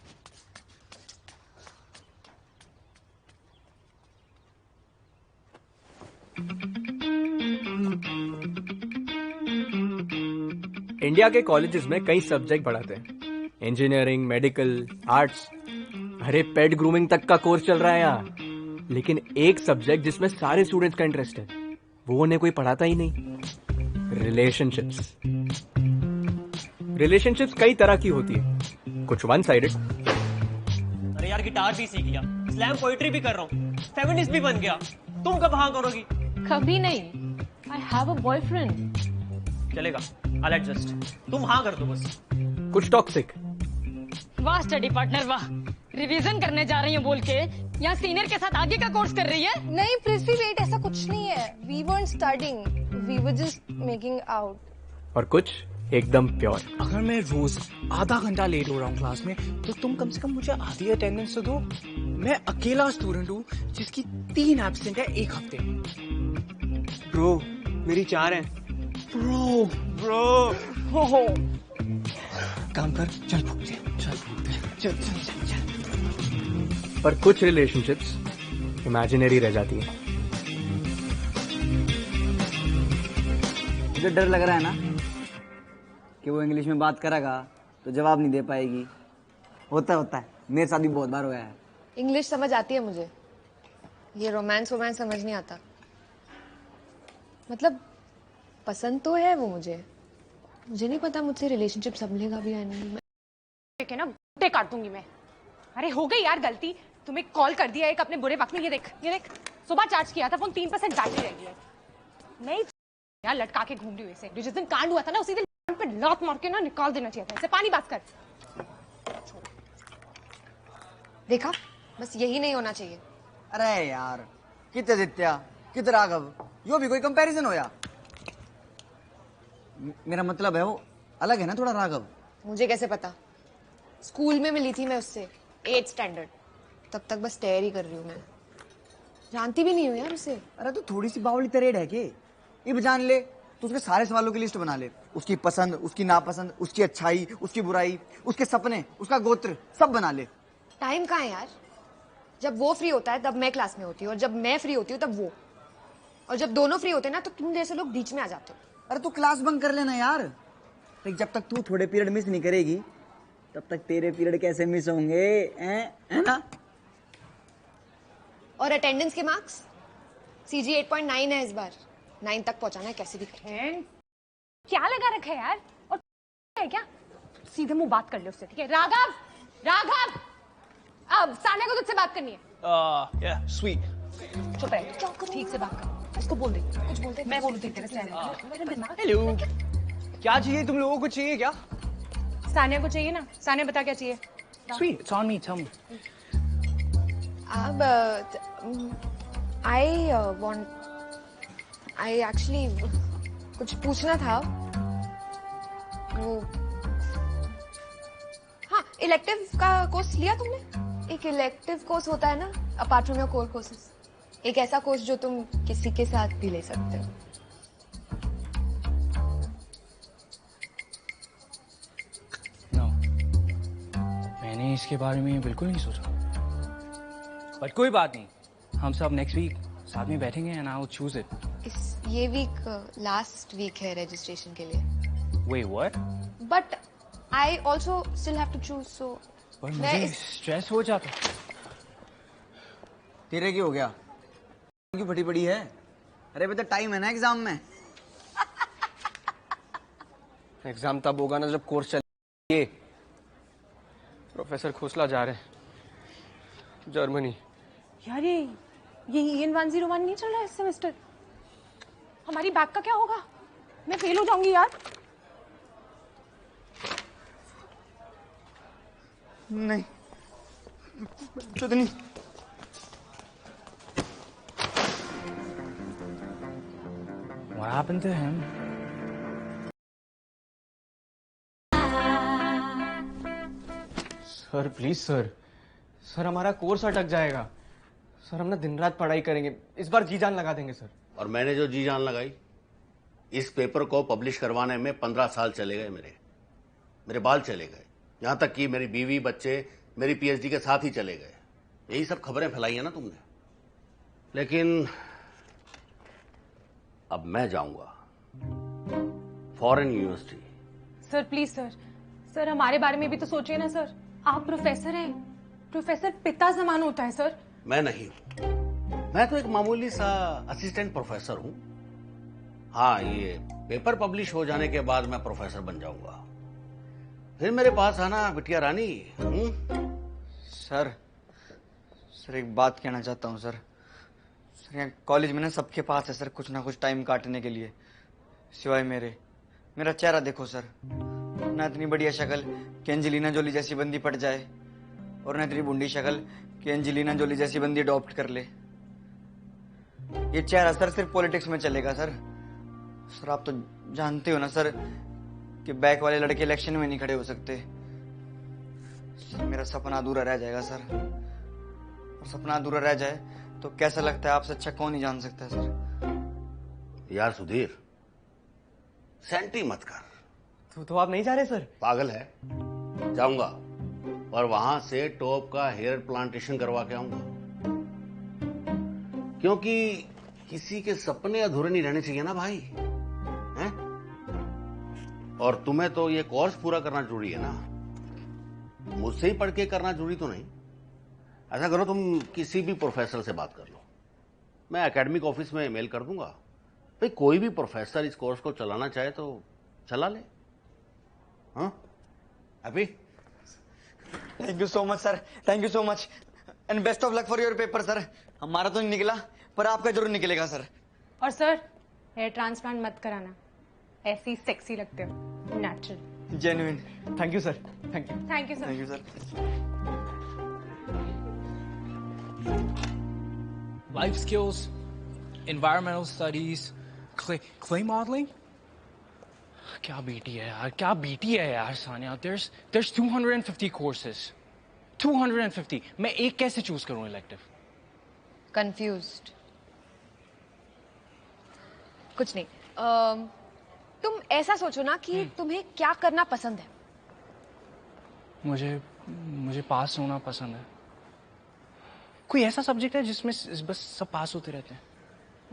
इंडिया के कॉलेजेस में कई सब्जेक्ट पढ़ाते हैं, इंजीनियरिंग, मेडिकल, आर्ट्स, अरे पेट ग्रूमिंग तक का कोर्स चल रहा है यहाँ। लेकिन एक सब्जेक्ट जिसमें सारे स्टूडेंट्स का इंटरेस्ट है, वो उन्हें कोई पढ़ाता ही नहीं, रिलेशनशिप्स। रिलेशनशिप्स कई तरह की होती है, कुछ वन साइडेड। अरे यार गिटार भी सीख लिया, स्लैम पोएट्री भी कर रहा हूँ, फेमिनिस्ट भी बन गया। तुम कब हाँ करोगी? कभी नहीं। I have a boyfriend. चलेगा, I'll adjust। तुम हाँ कर दो बस। कुछ टॉक्सिक। वाह स्टडी पार्टनर वाह, रिवीजन करने जा रही हूँ बोल के यहाँ सीनियर के साथ आगे का कोर्स कर रही है। नहीं पृथ्वी वेट, ऐसा कुछ नहीं है। We weren't studying, we were just making out। और कुछ एकदम प्योर। अगर मैं रोज आधा घंटा लेट हो रहा हूँ क्लास में, तो तुम कम से कम मुझे आधी अटेंडेंस तो दो। मैं अकेला स्टूडेंट हूँ जिसकी 3 एब्सेंट है एक हफ्ते। ब्रो मेरी 4 है। ब्रो हो काम कर, चल भागते हैं, चल भागते हैं, चल चल चल चल। पर कुछ रिलेशनशिप्स इमेजिनरी रह जाती हैं। मुझे डर लग रहा है ना कि वो इंग्लिश में बात करेगा तो जवाब नहीं दे पाएगी। होता है, मेरे साथ भी बहुत बार हुआ है। इंग्लिश समझ आती है मुझे, ये रोमांस समझ नहीं आता। मतलब पसंद तो है वो मुझे नहीं पता मुझसे रिलेशनशिप संभलेगा भी या नहीं। ठीक है ना, गुट्टे काट दूंगी मैं। अरे हो गई यार गलती, तुम्हें कॉल कर दिया एक अपने बुरे वक्त में। ये देख सुबह चार्ज किया था फोन, 3% बैटरी रह गई है। नहीं यार लटका के घूम रही हूँ इसे। जिस दिन कांड हुआ था ना उसी दिन पे लात मार के ना निकाल देना चाहिए था इसे। पानी बात कर। देखा, बस यही नहीं होना चाहिए। अरे यार कित आदित्य कित राघव, यो भी कोई कंपैरिजन होया। मेरा मतलब है वो अलग है ना थोड़ा राघव। मुझे कैसे पता? स्कूल में मिली थी मैं उससे 8th स्टैंडर्ड, तब तक बस तैयारी कर रही हूँ मैं। जानती भी नहीं हूँ यार उसे। अरे तो थोड़ी सी बावली तरेड़ है कि ये जान ले तो उसके सारे सवालों की लिस्ट बना ले। उसकी पसंद, उसकी नापसंद, उसकी अच्छाई, उसकी बुराई, उसके सपने, उसका गोत्र सब बना ले। टाइम कहाँ है यार? जब वो फ्री होता है तब मैं क्लास में होती हूँ, और जब मैं फ्री होती हूँ तब वो, और जब दोनों फ्री होते हैं ना तो तुम जैसे लोग बीच में आ जाते हो। अरे तू क्लास बंक कर लेना यार। लेकिन जब तक तू थोड़े पीरियड मिस नहीं करेगी तब तक तेरे पीरियड कैसे मिस होंगे, है ना? और अटेंडेंस के मार्क्स CG 8.9 है इस बार। 9 तक पहुंचाना है कैसे भी करके। क्या लगा रखा है यार? और है क्या? सीधे मुंह बात कर ले उससे, ठीक है? राघव अब सानिया को तुझसे बात करनी है। Yeah, sweet. चुप रह, ठीक से बात कर। उसको बोल दे, कुछ बोल दे। मैं बोलूँ तेरे से। हेलो, क्या चाहिए तुम लोगों को? चाहिए क्या? सानिया को चाहिए ना। सानिया बता क्या चाहिए? Sweet, it's on me, tell me. I actually कुछ पूछना था। वो हाँ, इलेक्टिव का कोर्स लिया तुमने? एक इलेक्टिव कोर्स होता है ना apart from your core courses, एक ऐसा कोर्स जो तुम किसी के साथ भी ले सकते हो। No. मैंने इसके बारे में बिल्कुल नहीं सोचा। बट कोई बात नहीं, हम सब नेक्स्ट वीक साथ में बैठेंगे and I will choose it. ये वीक लास्ट वीक है रजिस्ट्रेशन के लिए। Wait, what? But I also still have to choose, so पर मुझे स्ट्रेस हो जाता। तेरे क्या हो गया? क्यों फटी पड़ी है? अरे बेटा टाइम है ना एग्जाम में। एग्जाम तब होगा ना जब कोर्स चले। ये प्रोफेसर खोसला जा रहे हैं जर्मनी। यार ये EN 101 नहीं चल रहा है इस सेमेस्टर। हमारी बैक का क्या होगा? मैं फेल हो जाऊंगी यार। नहीं कुछ नहीं। What happened to him? Sir please sir हमारा कोर्स अटक जाएगा। सर हम ना दिन रात पढ़ाई करेंगे, इस बार जी जान लगा देंगे सर। और मैंने जो जी जान लगाई, इस पेपर को पब्लिश करवाने में 15 साल चले गए मेरे बाल चले गए। यहां तक कि मेरी बीवी बच्चे मेरी PhD के साथ ही चले गए। यही सब खबरें फैलाई है ना तुमने। लेकिन अब मैं जाऊंगा foreign university. Sir please sir हमारे बारे में भी तो सोचिए ना सर। आप प्रोफेसर हैं, प्रोफेसर पिता समान होता है सर। मैं नहीं हूं, मैं तो एक मामूली सा असिस्टेंट प्रोफेसर हूं। हाँ, ये पेपर पब्लिश हो जाने के बाद मैं प्रोफेसर बन जाऊंगा। फिर मेरे पास आना बिटिया रानी। सर एक बात कहना चाहता हूँ सर। यहाँ कॉलेज में ना सबके पास है सर कुछ ना कुछ टाइम काटने के लिए, सिवाय मेरा चेहरा देखो सर। ना इतनी बढ़िया शक्ल कि एंजेलिना जोली जैसी बंदी पट जाए, और ना इतनी बुंडी शक्ल कि एंजेलिना जोली जैसी बंदी अडॉप्ट कर ले। ये चेहरा सर सिर्फ पॉलिटिक्स में चलेगा सर। सर आप तो जानते हो ना सर कि बैक वाले लड़के इलेक्शन में नहीं खड़े हो सकते। सर मेरा सपना अधूरा रह जाएगा सर, और सपना अधूरा रह जाए तो कैसा लगता है आपसे अच्छा कौन ही जान सकता है सर। यार सुधीर, सेंटी मत कर। तो आप नहीं जा रहे सर? पागल है, जाऊंगा, और वहां से टॉप का हेयर प्लांटेशन करवा के आऊंगा। क्योंकि किसी के सपने अधूरे नहीं रहने चाहिए ना भाई, हैं? और तुम्हें तो ये कोर्स पूरा करना जरूरी है ना, मुझसे ही पढ़ के करना जरूरी तो नहीं। ऐसा करो, तुम किसी भी प्रोफेसर से बात कर लो, मैं एकेडमिक ऑफिस में मेल कर दूंगा। भाई कोई भी प्रोफेसर इस कोर्स को चलाना चाहे तो चला ले। हाँ happy? Thank you so much sir, thank you so much, and best of luck for your paper sir. हमारा तो नहीं निकला पर आपका जरूर निकलेगा सर। और सर हेयर ट्रांसप्लांट मत कराना, ऐसे ही सेक्सी लगते हो, natural, genuine. Thank you sir, thank you. Thank you sir. Thank you sir. Life skills, environmental studies, clay modeling. क्या बीटी है यार, क्या बीटी है यार सानिया। There's 250 courses, 250. मैं एक कैसे चूज करूं इलेक्टिव? कंफ्यूज्ड। कुछ नहीं, तुम ऐसा सोचो ना कि तुम्हें क्या करना पसंद है। मुझे पास होना पसंद है। कोई ऐसा सब्जेक्ट है जिसमें बस सब पास होते रहते हैं?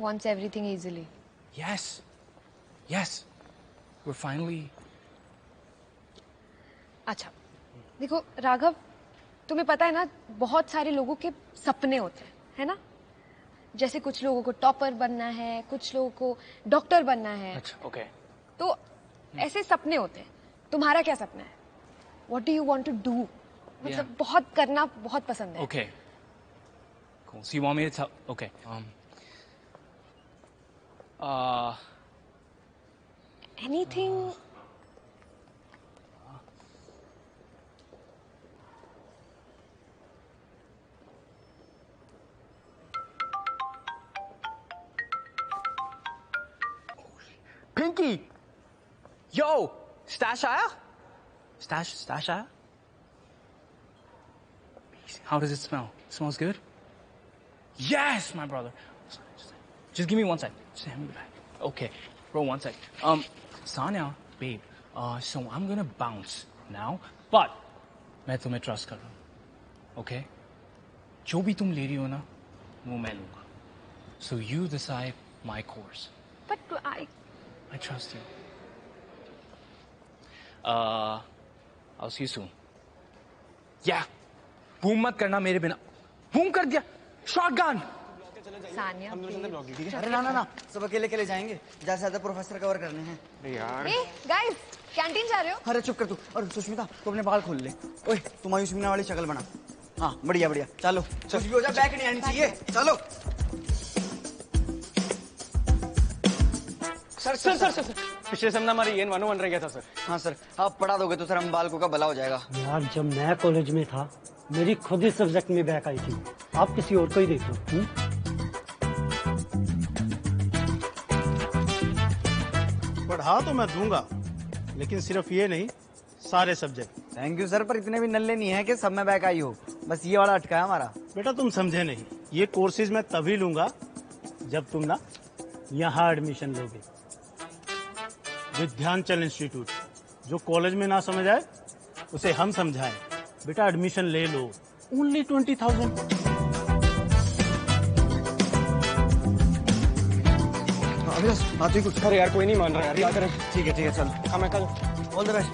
Wants everything easily. Yes. We're finally. अच्छा देखो राघव, तुम्हें पता है ना बहुत सारे लोगों के सपने होते हैं, है ना? जैसे कुछ लोगों को टॉपर बनना है, कुछ लोगों को डॉक्टर बनना है। अच्छा, ओके। तो ऐसे सपने होते हैं। तुम्हारा क्या सपना है? What do you want to do? मतलब बहुत करना बहुत पसंद है। Okay. Cool. So you want me to tell? Okay. Anything? Pinky! Yo! Stash आया? Stash आया? How does it smell? It smells good? Yes, my brother. Just give me 1 sec. Just hand me back. Okay. Bro, 1 sec. Sanya, babe, so I'm gonna bounce now, but मैं तुम्हें trust कर रहा हूँ, okay? जो भी तुम ले रही हो ना, वो मैं लूंगा. So you decide my course. But I trust you. I'll see you soon. Yeah. Boom मत करना मेरे बिना. बूम कर दिया. शॉटगन. सानिया, अरे ना ना ना, सब अकेले अकेले जाएंगे. ज्यादा से ज्यादा प्रोफेसर कवर करने हैं. अरे यार. ए गाइस, कैंटीन जा रहे हो? अरे चुप कर तू. और सुष्मिता, तू अपने बाल खोल ले. ओए, तुम आयुष मीना वाली शक्ल बना. हाँ, बढ़िया बढ़िया. चलो. कुछ भी हो जाए बैक नहीं आनी चाहिए. चलो. सर पिछले सेम हमारी EN 101 रह गया था सर. हाँ सर, आप पढ़ा दोगे तो सर हम बालकों का भला हो जाएगा. यार जब मैं कॉलेज में था मेरी खुद ही सब्जेक्ट में बैक आई थी. आप किसी और को ही देख लो. पढ़ा तो मैं दूंगा, लेकिन सिर्फ ये नहीं, सारे सब्जेक्ट. थैंक यू सर, पर इतने भी नल्ले नहीं है कि सब में बैक आई हो. बस ये वाला अटका है हमारा. बेटा तुम समझे नहीं, ये कोर्सेज मैं तभी लूंगा जब तुम ना यहाँ एडमिशन लोगे. विद्यांचल इंस्टीट्यूट, जो कॉलेज में ना समझ आए उसे हम समझाएं. बेटा एडमिशन ले लो, ओनली 20,000. बात ही कुछ. अरे यार कोई नहीं मान रहा यार, क्या करें? ठीक है चल. हाँ मैं कल. All the best.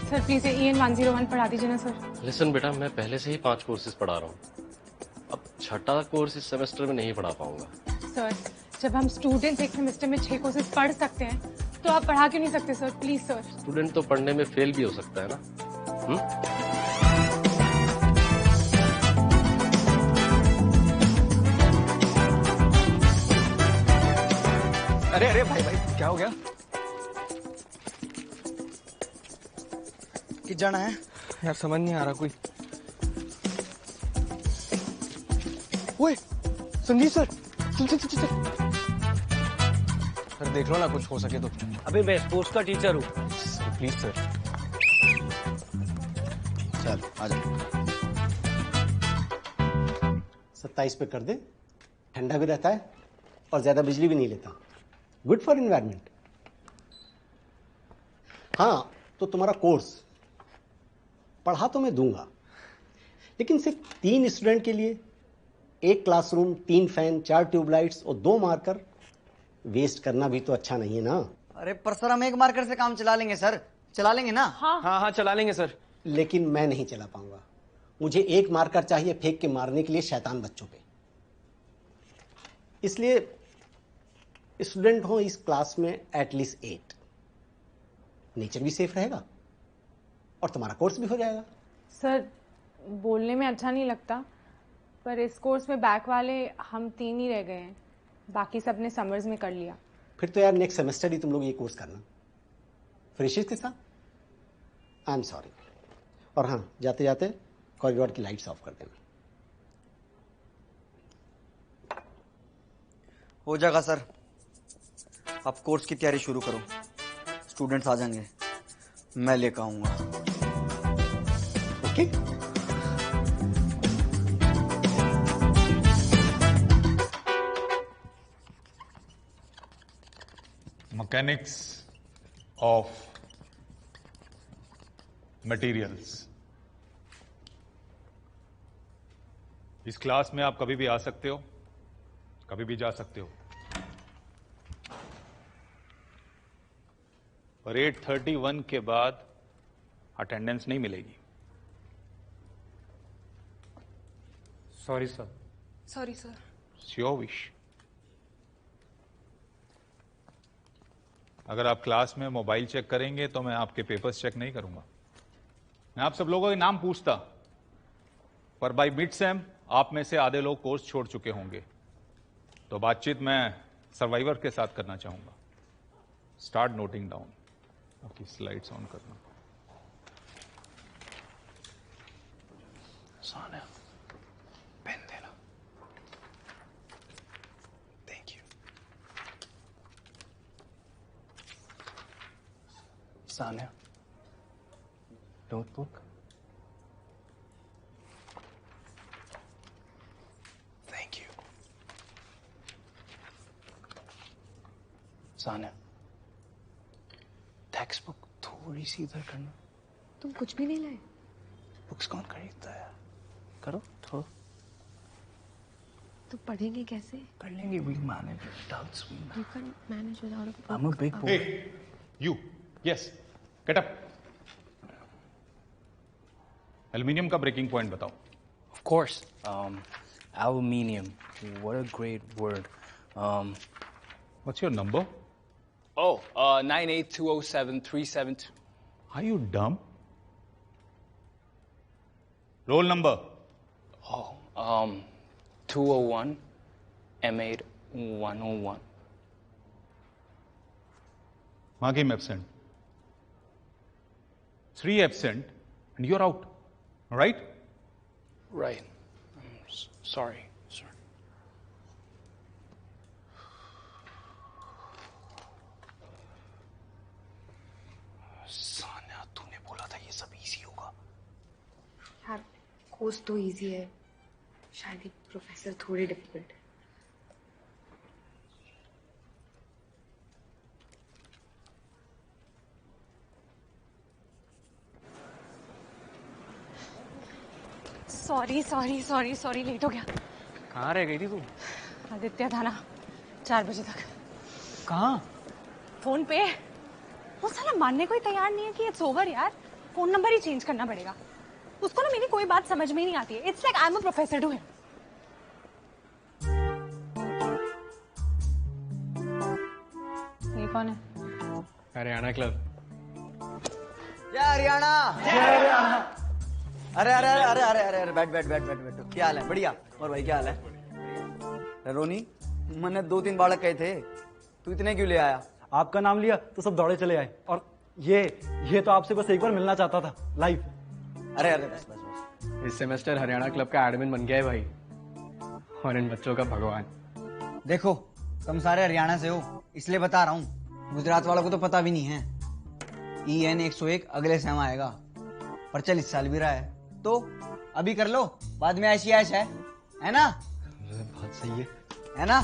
Sir please EN 101 पढ़ा दीजिए ना सर. लिसन बेटा, मैं पहले से ही 5 कोर्सेज पढ़ा रहा हूँ. अब छठा कोर्स इस सेमेस्टर में नहीं पढ़ा पाऊंगा. सर जब हम स्टूडेंट्स एक सेमेस्टर में 6 कोर्सेज पढ़ सकते हैं तो आप पढ़ा क्यों नहीं सकते सर? Please sir. स्टूडेंट तो पढ़ने में फेल भी हो सकता है ना. अरे भाई क्या हो गया? किस जाना है यार? समझ नहीं आ रहा कोई. ओए संगीत सर, चल. सर देख लो ना, कुछ हो सके तो. अभी मैं स्पोर्ट्स का टीचर हूँ. Sir please sir. चल आजा. 27 पे कर दे. ठंडा भी रहता है और ज्यादा बिजली भी नहीं लेता. Good for environment. हाँ तो तुम्हारा कोर्स पढ़ा तो मैं दूंगा, लेकिन सिर्फ 3 स्टूडेंट के लिए 1 क्लासरूम, 3 फैन, 4 ट्यूबलाइट्स और 2 मार्कर वेस्ट करना भी तो अच्छा नहीं है ना. अरे पर सर हम 1 मार्कर से काम चला लेंगे सर. चला लेंगे ना? हाँ चला लेंगे सर. लेकिन मैं नहीं चला पाऊंगा. मुझे 1 मार्कर चाहिए फेंक के मारने के लिए शैतान बच्चों पे. इसलिए स्टूडेंट हो इस क्लास में एटलीस्ट 8. नेचर भी सेफ रहेगा और तुम्हारा कोर्स भी हो जाएगा. सर बोलने में अच्छा नहीं लगता, पर इस कोर्स में बैक वाले हम 3 ही रह गए हैं. बाकी सब ने समर्स में कर लिया. फिर तो यार नेक्स्ट सेमेस्टर ही तुम लोग ये कोर्स करना फ्रेशर्स के साथ. I am sorry. और हाँ, जाते जाते कॉरिडोर की लाइट्स ऑफ कर देना. हो जाएगा सर. आप कोर्स की तैयारी शुरू करो. स्टूडेंट्स आ जाएंगे, मैं लेकर आऊंगा. ओके. Mechanics of materials. इस क्लास में आप कभी भी आ सकते हो, कभी भी जा सकते हो. और 8:31 के बाद अटेंडेंस नहीं मिलेगी. Sorry sir. Sorry sir. Your wish. अगर आप क्लास में मोबाइल चेक करेंगे तो मैं आपके पेपर्स चेक नहीं करूंगा. मैं आप सब लोगों के नाम पूछता, पर बाय मिड सेम आप में से आधे लोग कोर्स छोड़ चुके होंगे. तो बातचीत मैं सर्वाइवर के साथ करना चाहूंगा. Start noting down. आपकी स्लाइड्स ऑन करना. सानिया पेन देना. Thank you. Sania notebook. Thank you. Sania text book थोड़ी सी इधर करना. तुम कुछ भी नहीं लाए? बुक्स कौन खरीदता है? करो थोड़ा। तो पढ़ेंगे कैसे? कर लेंगे, we'll manage it. Doubts we You can manage without a book. I'm a big boy. Hey, you. Yes. Get up. Aluminium का breaking point बताओ. Of course. Aluminium. What a great word. What's your number? Oh, 98207-372. Are you dumb? Roll number. Oh, 201, M8 101. Magim absent. 3 absent, and you're out. All right? Right. Sorry, sir. Sanya, तूने बोला था ये सब easy होगा। यार course तो easy है, शायद ही प्रोफेसर थोड़े डिफिकल्ट है। Sorry sorry sorry sorry, late हो गया। कहाँ रह गई थी तू? आदित्य था ना 4 बजे तक। कहाँ? फोन पे। वो साला मानने को ही तैयार नहीं है कि इट्स ओवर यार, फोन नंबर ही चेंज करना पड़ेगा। उसको ना मेरी कोई बात समझ में ही नहीं आती है। It's like I am a professor to him. ये कौन है? हरियाणा क्लब। जय हरियाणा। जय हरियाणा। अरे अरे अरे अरे अरे अरे बैठ बैठ बैठ बैठ बैठो। क्या हाल है? बढ़िया। और भाई क्या हाल है? रोनी, मैंने 2-3 बालक कहे थे, तू इतने क्यों ले आया? आपका नाम लिया तो सब दौड़े चले आए। और ये तो आपसे बस एक बार मिलना चाहता था लाइव। अरे अरे बस बस बस। इस सेमेस्टर हरियाणा क्लब का एडमिन बन गया है भाई, और इन बच्चों का भगवान। देखो तुम सारे हरियाणा से हो इसलिए बता रहा हूँ, गुजरात वालों को तो पता भी नहीं है। EN 101 अगले सेम आएगा, पर चल इस साल भी रहा है तो अभी कर लो, बाद में ऐसी ऐश है ना? बात सही है ना?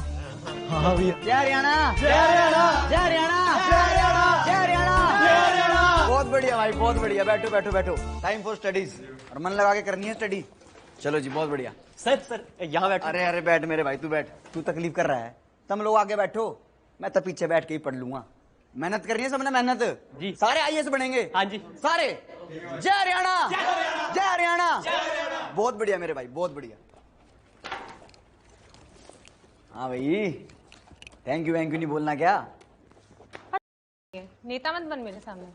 हाँ भैया। जय हरियाणा। जय हरियाणा। जय हरियाणा। जय हरियाणा। जय हरियाणा। जय हरियाणा। बहुत बढ़िया भाई, बहुत बढ़िया। बैठो बैठो बैठो। टाइम फॉर स्टडीज, और मन लगा के करनी है स्टडी। चलो जी, बहुत बढ़िया। सर यहाँ बैठो। अरे अरे बैठ मेरे भाई, तू बैठ। तू तकलीफ कर रहा है, तुम लोग आगे बैठो, मैं तो पीछे बैठ के ही पढ़ लूंगा। मेहनत करनी है सबने, मेहनत जी। सारे IAS बनेंगे। हाँ जी सारे। जय हरियाणा। जय हरियाणा। बहुत बढ़िया मेरे भाई, बहुत बढ़िया। हाँ भाई, थैंक यू नहीं बोलना क्या? नेता मत बन मेरे सामने।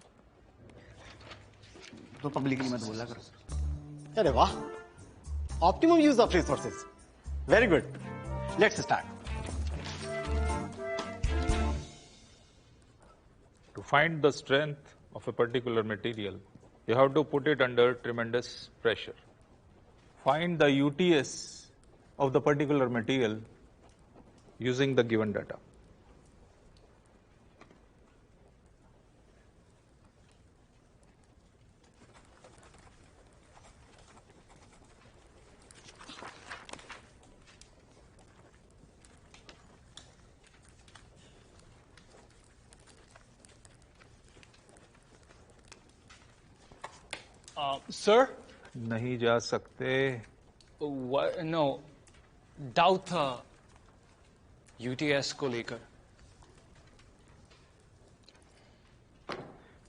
तो पब्लिकली मत बोला करो। अरे वाह, optimum use of resources, very good. Let's start. To find the strength of a particular material, you have to put it under tremendous pressure. Find the UTS of the particular material using the given data. Sir नहीं जा सकते। No doubt था UTS को लेकर।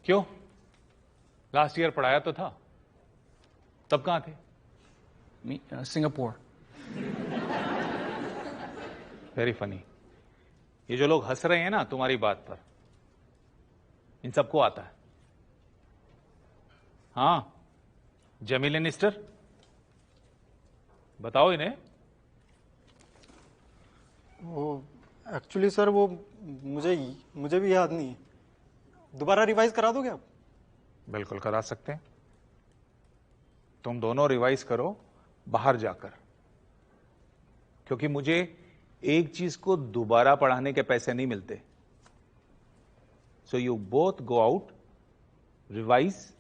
क्यों? Last year पढ़ाया तो था, तब कहाँ थे? सिंगापुर। Very funny. ये जो लोग हंस रहे हैं ना तुम्हारी बात पर, इन सबको आता है। हाँ, जेमी लेनिस्टर, बताओ इन्हें। वो एक्चुअली सर वो मुझे भी याद नहीं है, दोबारा रिवाइज करा दोगे आप? बिल्कुल करा सकते हैं। तुम दोनों रिवाइज करो बाहर जाकर, क्योंकि मुझे एक चीज को दोबारा पढ़ाने के पैसे नहीं मिलते। So you both go out, revise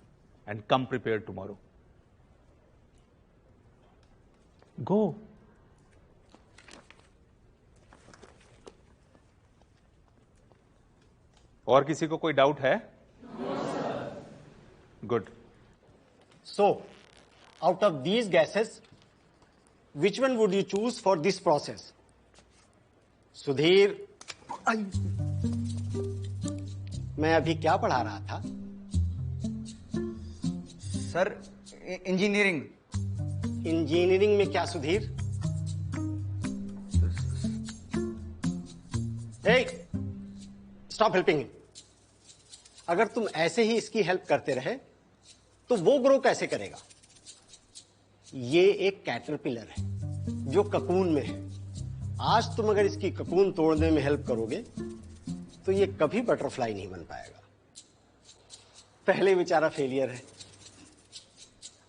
and come prepared tomorrow. Go. और किसी को कोई डाउट है? Good. So Out of these gases, which one would you choose for this process? Sudhir, मैं अभी क्या पढ़ा रहा था? Sir, engineering. इंजीनियरिंग में क्या Sudhir? Hey, stop helping him. अगर तुम ऐसे ही इसकी हेल्प करते रहे तो वो ग्रो कैसे करेगा? ये एक कैटरपिलर है जो ककून में है। आज तुम अगर इसकी ककून तोड़ने में हेल्प करोगे तो ये कभी बटरफ्लाई नहीं बन पाएगा। पहले बेचारा फेलियर है,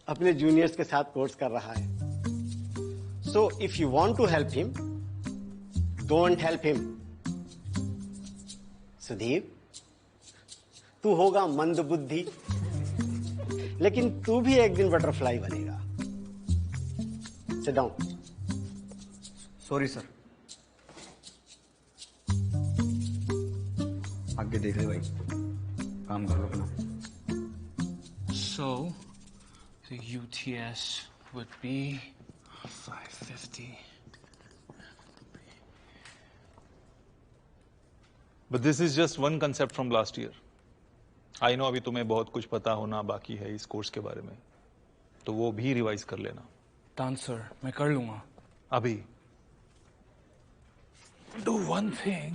अपने जूनियर्स के साथ कोर्स कर रहा है। So if you want to help him, don't help him. Sudhir, तू होगा मंद बुद्धि, लेकिन तू भी एक दिन बटरफ्लाई बनेगा। Sit down. Sorry sir. आगे देख ले भाई, काम कर लो अपना। So, the UTS would be 550. But this is just one concept from last year. I know अभी तुम्हें बहुत कुछ पता होना बाकी है इस कोर्स के बारे में, तो वो भी रिवाइज कर लेना। डांस सर, मैं कर लूंगा। अभी do one thing.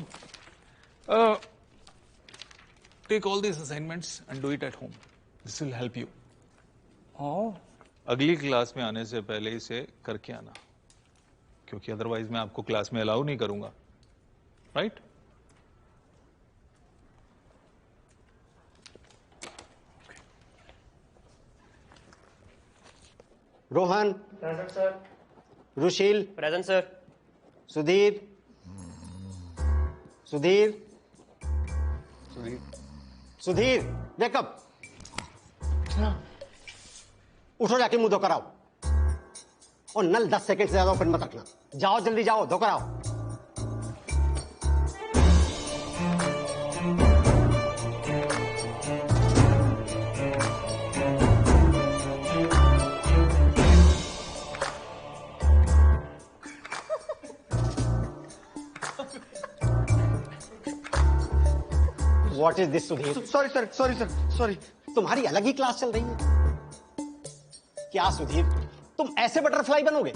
Take all these assignments and do it at home. This will help you. Oh. अगली क्लास में आने से पहले इसे करके आना, क्योंकि अदरवाइज मैं आपको क्लास में अलाउ नहीं करूंगा, right? Rohan. Present sir. Rushil. Present sir. Sudhir. Sudhir. Sudhir, wake up. उठो, जाके मुंह धोकर आओ, और नल 10 सेकंड से ज्यादा ओपन मत रखना। जाओ, जल्दी जाओ, धोकर आओ। What is this, Sudhir? Sorry sir, sorry sir, sorry. तुम्हारी अलग ही क्लास चल रही है क्या सुधीर? तुम ऐसे बटरफ्लाई बनोगे?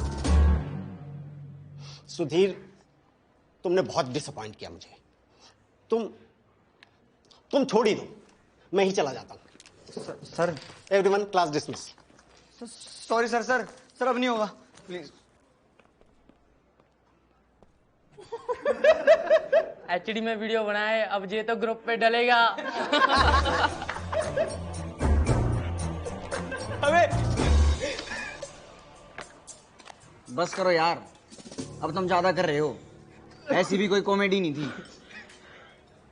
सुधीर, तुमने बहुत डिसअपॉइंट किया मुझे। तुम छोड़ ही दो, मैं ही चला जाता हूं। Sir, everyone, class dismiss. Sorry sir, sir अब नहीं होगा, प्लीज। एचडी में वीडियो बनाए, अब ये तो ग्रुप पे डलेगा। अबे बस करो यार, अब तुम ज्यादा कर रहे हो। ऐसी भी कोई कॉमेडी नहीं थी।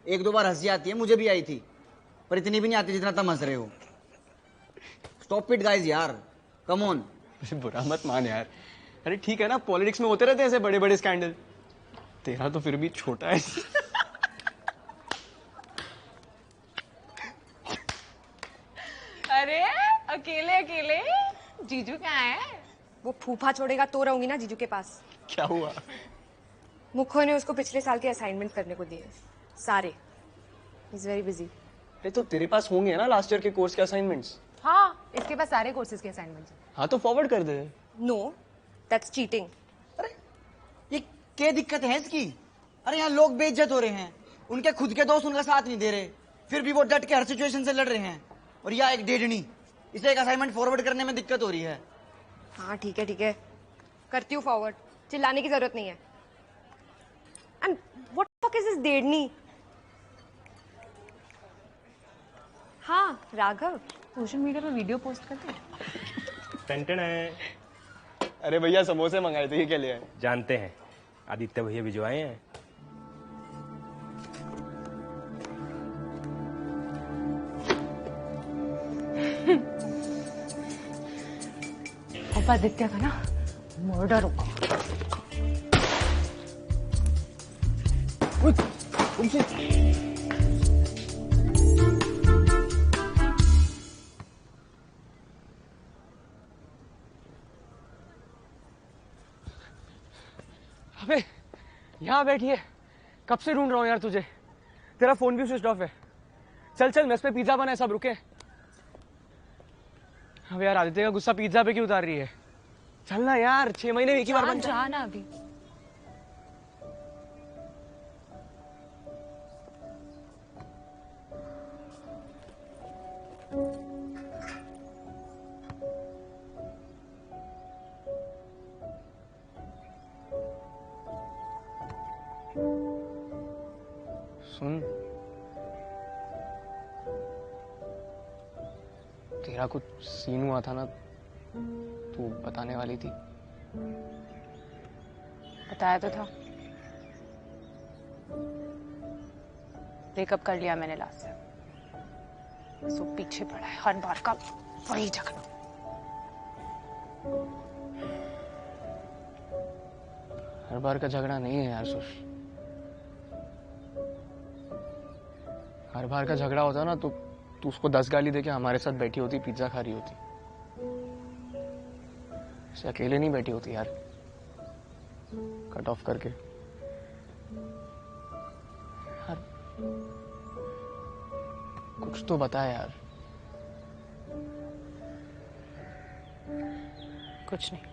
एक दो बार हंसी आती है, मुझे भी आई थी, पर इतनी भी नहीं आती जितना तुम हंस रहे हो। स्टॉप इट गाइस यार, कम ऑन। बुरा मत मान यार। अरे ठीक है ना, पॉलिटिक्स में होते रहते हैं ऐसे बड़े बड़े स्कैंडल। तेरा तो फिर भी छोटा है। अरे अकेले अकेले जीजू कहाँ है? वो फूफा छोड़ेगा तो रहूंगी ना जीजू के पास। क्या हुआ? मुखो ने उसको पिछले साल के असाइनमेंट करने को दिए सारे। He's very busy. अरे तो तेरे पास होंगे ना लास्ट ईयर के कोर्स के असाइनमेंट्स? हाँ, इसके पास सारे कोर्सेज के असाइनमेंट्स हैं। हाँ तो फॉरवर्ड कर दे। No, that's cheating. ये क्या दिक्कत है इसकी? अरे यहाँ लोग बेइज्जत हो रहे हैं, उनके खुद के दोस्त उनका साथ नहीं दे रहे, फिर भी वो डट के हर सिचुएशन से लड़ रहे हैं। और यह एक डेढ़नी, इसे एक असाइनमेंट फॉरवर्ड करने में दिक्कत हो रही है। हाँ ठीक है, करती हूँ फॉरवर्ड, चिल्लाने की जरूरत नहीं है। And what fuck is this डेढ़नी? हाँ राघव, सोशल मीडिया पे वीडियो पोस्ट करते हैं। टेंशन है। अरे भैया समोसे मंगाए थे, ये क्या ले आए? जानते हैं, आदित्य भैया भिजवाए हैं। अब आदित्य का ना मर्डर होगा। यहाँ बैठी है, कब से ढूंढ रहा हूँ यार तुझे। तेरा फोन भी स्विच ऑफ है। चल चल, मेस पे पिज्जा बना है, सब रुके। अब यार आदित्य का गुस्सा पिज्जा पे क्यों उतार रही है? चल ना यार, 6 महीने में एक ही बार बनता है। जा ना अभी। सुन, तेरा कुछ सीन हुआ था ना, तू बताने वाली थी। बताया तो था, ब्रेकअप कर लिया मैंने लास्ट से। बस वो पीछे पड़ा है हर बार का वही झगड़ा। हर बार का झगड़ा नहीं है यार सुश। हर बार का झगड़ा होता ना तो तू उसको 10 गाली देके हमारे साथ बैठी होती, पिज्जा खा रही होती। ऐसे अकेले नहीं बैठी होती यार, कट ऑफ करके। यार कुछ तो बता यार। कुछ नहीं।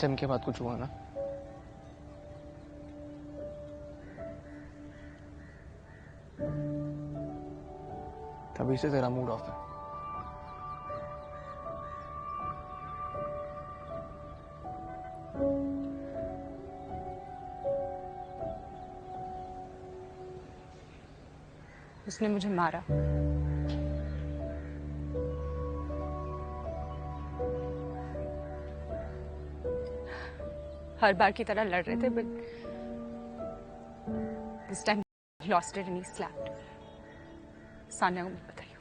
एंड के बाद कुछ हुआ ना? तभी से तेरा मूड ऑफ है। उसने मुझे मारा। हर बार की तरह लड़ रहे थे, but this time lost it and he slapped. Sanya को मैं बताई हूँ।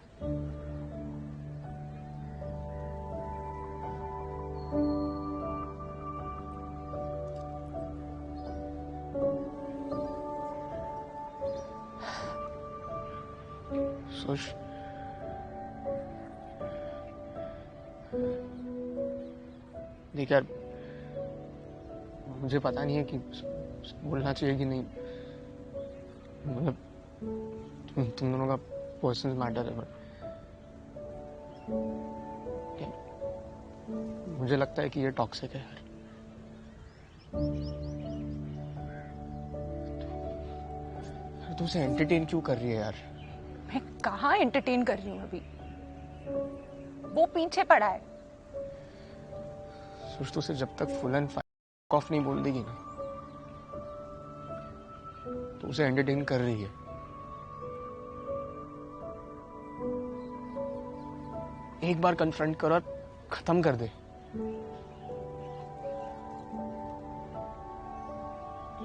सोच, देख यार, मुझे पता नहीं है कि बोलना चाहिए कि नहीं। मतलब तुम दोनों का पर्सनल मैटर है, मुझे लगता है कि ये टॉक्सिक है यार। तू उसे एंटरटेन क्यों कर रही है यार? मैं कहाँ एंटरटेन कर रही हूँ अभी? वो पीछे पड़ा है। सोच, तो उसे जब तक फुल एंड ऑफ नहीं बोल देगी ना, तो उसे एंटरटेन कर रही है। एक बार कन्फ्रंट कर और खत्म कर दे।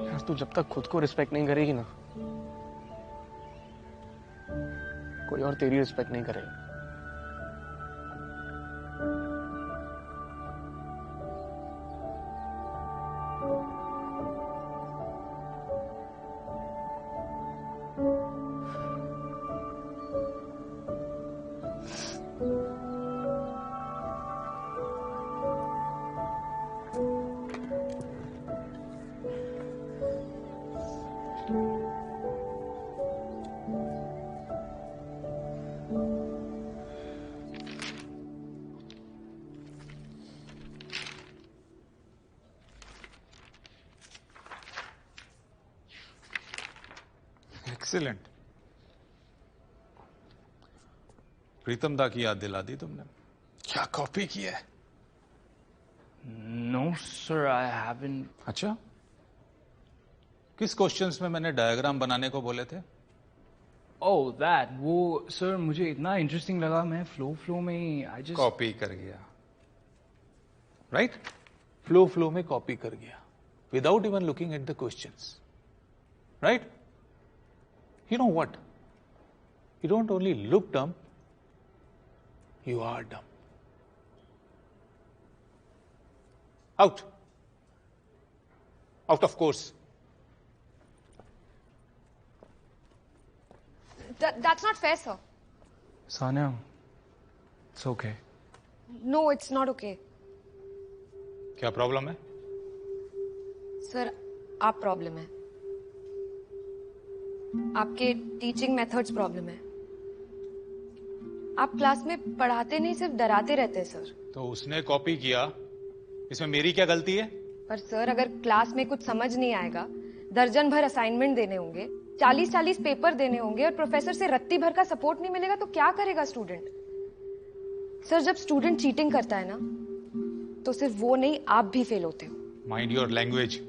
यार तू जब तक खुद को रिस्पेक्ट नहीं करेगी ना, कोई और तेरी रिस्पेक्ट नहीं करेगा। एक्सीलेंट। प्रीतम दा की याद दिला दी तुमने। क्या कॉपी की है? No sir, I haven't. अच्छा, किस क्वेश्चंस में मैंने डायग्राम बनाने को बोले थे? ओह दैट, वो सर मुझे इतना इंटरेस्टिंग लगा, मैं फ्लो में आई जस्ट कॉपी कर गया। राइट? फ्लो में कॉपी कर गया without even looking at the questions. Right? You know what? You don't only look dumb, you are dumb. Out. Out of course. That's not fair, sir. Sanya, it's okay. No, it's not okay. क्या problem है? Sir आप problem है, आपके teaching methods problem है। आप class में पढ़ाते नहीं, सिर्फ डराते रहते हैं सर। तो उसने कॉपी किया, इसमें मेरी क्या गलती है? पर सर अगर क्लास में कुछ समझ नहीं आएगा, दर्जन भर असाइनमेंट देने होंगे, 40-40 पेपर देने होंगे और प्रोफेसर से रत्ती भर का सपोर्ट नहीं मिलेगा तो क्या करेगा स्टूडेंट? सर जब स्टूडेंट चीटिंग करता है ना, तो सिर्फ वो नहीं, आप भी फेल होते हो। Mind your language.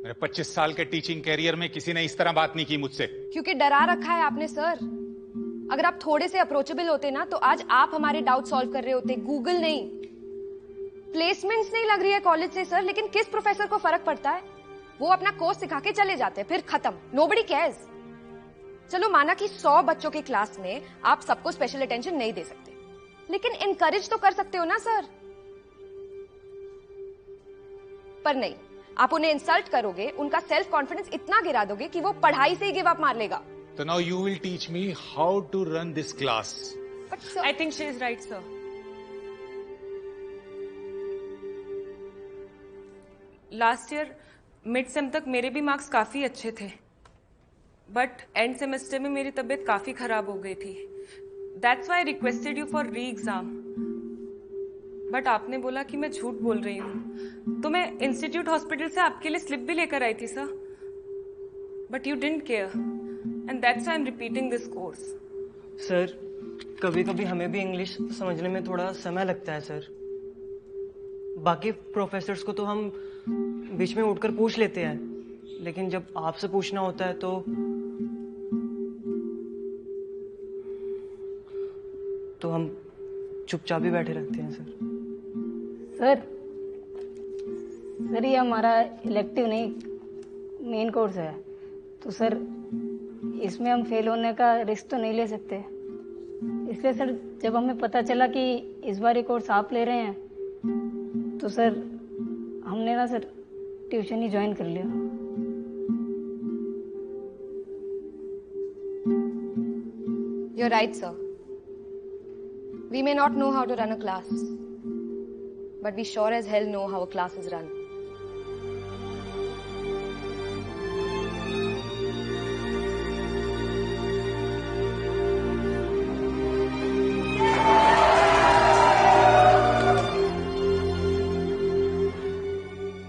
मेरे 25 साल के टीचिंग कैरियर में किसी ने इस तरह बात नहीं की मुझसे। क्योंकि डरा रखा है आपने सर। अगर आप थोड़े से अप्रोचेबल होते ना, तो आज आप हमारे डाउट सॉल्व कर रहे होते, गूगल नहीं। प्लेसमेंट्स नहीं लग रही है कॉलेज से सर, लेकिन किस प्रोफेसर को फर्क पड़ता है? वो अपना कोर्स सिखा के चले जाते हैं, फिर खत्म, नोबडी केयर्स। चलो माना कि 100 बच्चों की क्लास में आप सबको स्पेशल अटेंशन नहीं दे सकते, लेकिन इनकरेज तो कर सकते हो ना सर। पर नहीं, आप उन्हें इंसल्ट करोगे, उनका सेल्फ कॉन्फिडेंस इतना गिरा दोगे कि वो पढ़ाई से ही गिव अप मार लेगा। So now you will teach me how to run this class. But sir, I think she is right, sir. Last year mid sem तक मेरे भी मार्क्स काफ़ी अच्छे थे, बट एंड सेमेस्टर में मेरी तबीयत काफ़ी ख़राब हो गई थी। That's why I requested you for री एग्ज़ाम, बट आपने बोला कि मैं झूठ बोल रही हूँ, तो मैं इंस्टीट्यूट हॉस्पिटल से आपके लिए स्लिप भी लेकर आई थी sir, but you didn't care and that's why I am repeating this course. Sir कभी कभी हमें भी इंग्लिश समझने में थोड़ा समय लगता है सर। बाकी प्रोफेसर्स को तो हम बीच में उठकर पूछ लेते हैं, लेकिन जब आपसे पूछना होता है तो हम चुपचाप ही बैठे रहते हैं सर। सर ये हमारा इलेक्टिव नहीं, मेन कोर्स है, तो सर इसमें हम फेल होने का रिस्क तो नहीं ले सकते। इसलिए सर जब हमें पता चला कि इस बार ये कोर्स आप ले रहे हैं, तो सर हमने ना सर ट्यूशन ही ज्वाइन कर लिया। You're right, sir. We may not know how to run a class, but we sure as hell know how a class is run.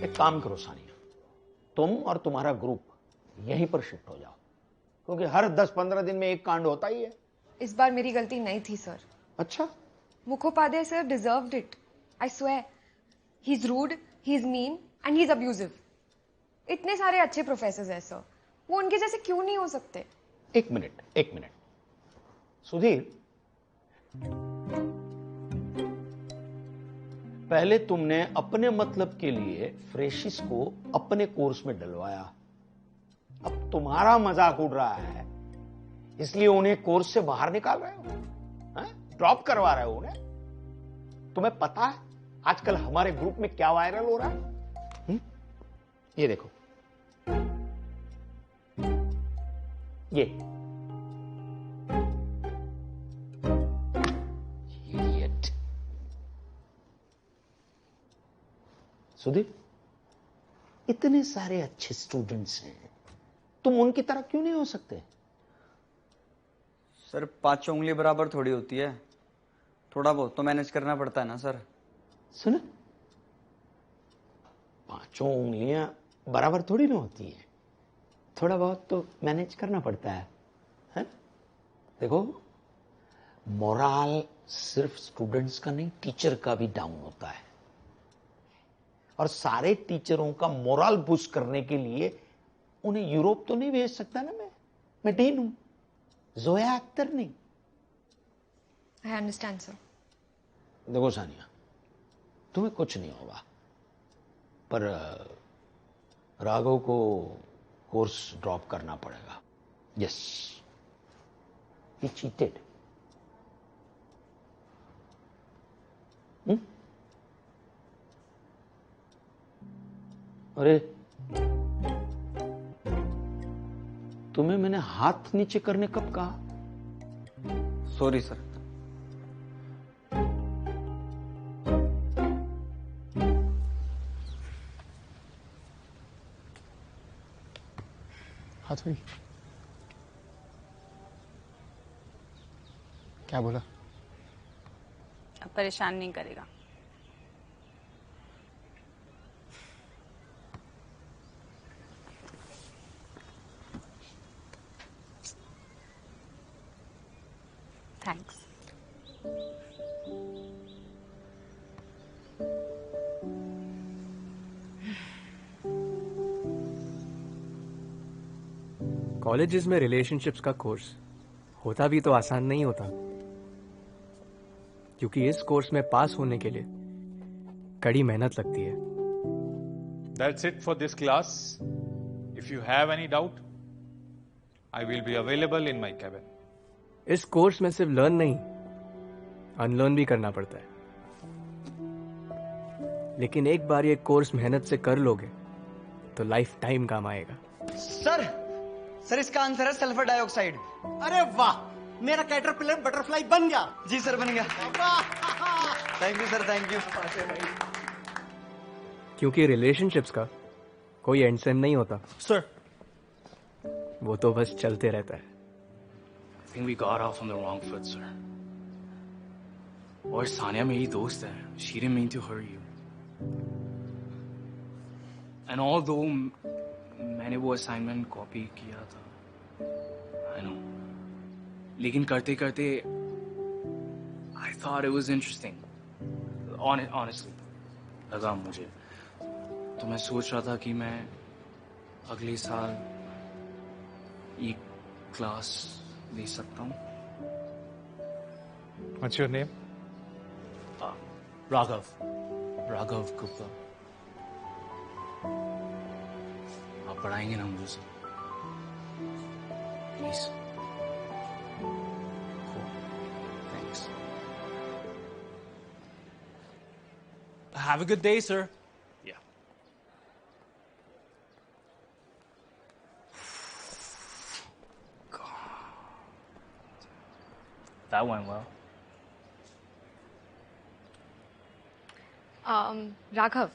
एक काम करो सानिया, तुम और तुम्हारा ग्रुप यहीं पर शिफ्ट हो जाओ, क्योंकि हर 10-15 दिन में एक कांड होता ही है। इस बार मेरी गलती नहीं थी सर। अच्छा? Mukhopadhyay sir deserved it, I swear. He is rude, he is mean and he is abusive. इतने सारे अच्छे प्रोफेसर्स हैं सर, वो उनके जैसे क्यों नहीं हो सकते? एक मिनट सुधीर, पहले तुमने अपने मतलब के लिए फ्रेशिस को अपने कोर्स में डलवाया, अब तुम्हारा मजाक उड़ रहा है इसलिए उन्हें कोर्स से बाहर निकाल रहे हो, ड्रॉप करवा रहे हो उन्हें। तुम्हें पता है आजकल हमारे ग्रुप में क्या वायरल हो रहा है? ये देखो, ये इडियट। सुधीर, इतने सारे अच्छे स्टूडेंट्स हैं, तुम उनकी तरह क्यों नहीं हो सकते? सर 5 उंगली बराबर थोड़ी होती है, थोड़ा बहुत तो मैनेज करना पड़ता है ना सर। सुनो, 5 उंगलियां बराबर थोड़ी ना होती है, थोड़ा बहुत तो मैनेज करना पड़ता है? देखो, मोरल सिर्फ स्टूडेंट्स का नहीं, टीचर का भी डाउन होता है, और सारे टीचरों का मोरल बूस्ट करने के लिए उन्हें यूरोप तो नहीं भेज सकता ना मैं डीन हूं, जोया अख्तर नहीं। I understand sir. देखो सानिया, तुम्हें कुछ नहीं होगा, पर राघव को कोर्स ड्रॉप करना पड़ेगा। यस, ही चीटेड। अरे तुम्हें मैंने हाथ नीचे करने कब कहा? Sorry sir. हाथ हुई। क्या बोला? अब परेशान नहीं करेगा। थैंक्स। कॉलेजेस में रिलेशनशिप्स का कोर्स होता भी तो आसान नहीं होता, क्योंकि इस कोर्स में पास होने के लिए कड़ी मेहनत लगती है। That's it for this class. If you have any doubt, I will be available in my cabin. इस कोर्स में सिर्फ लर्न नहीं, अनलर्न भी करना पड़ता है। लेकिन एक बार ये कोर्स मेहनत से कर लोगे तो लाइफ टाइम काम आएगा। सर इसका आंसर है सल्फर डाइऑक्साइड। अरे वाह, मेरा कैटरपिलर बटरफ्लाई बन गया। जी सर, बन गया। Thank you sir, thank you. क्योंकि रिलेशनशिप्स का कोई एंड सेम नहीं होता सर। वो तो बस चलते रहता है। I think we got off on the wrong foot, sir. और सानिया मेरी दोस्त है. She didn't mean to hurt you. And although मैंने वो assignment copy किया था, I know. लेकिन करते करते I thought it was interesting. Honestly, लगा मुझे. तो मैं सोच रहा था कि मैं अगले साल एक क्लास ले सकता हूँ. What's your name? Raghav Gupta. आप पढ़ाएंगे ना मुझे सब? Please. Cool. Thanks. Have a good day, sir. Yeah. That went well. Raghav.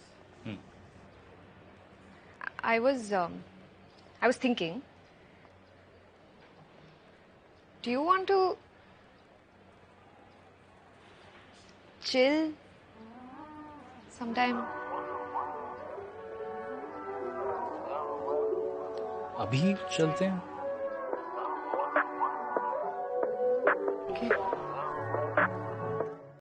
I was thinking, do you want to chill sometime? अभी चलते हैं. Okay.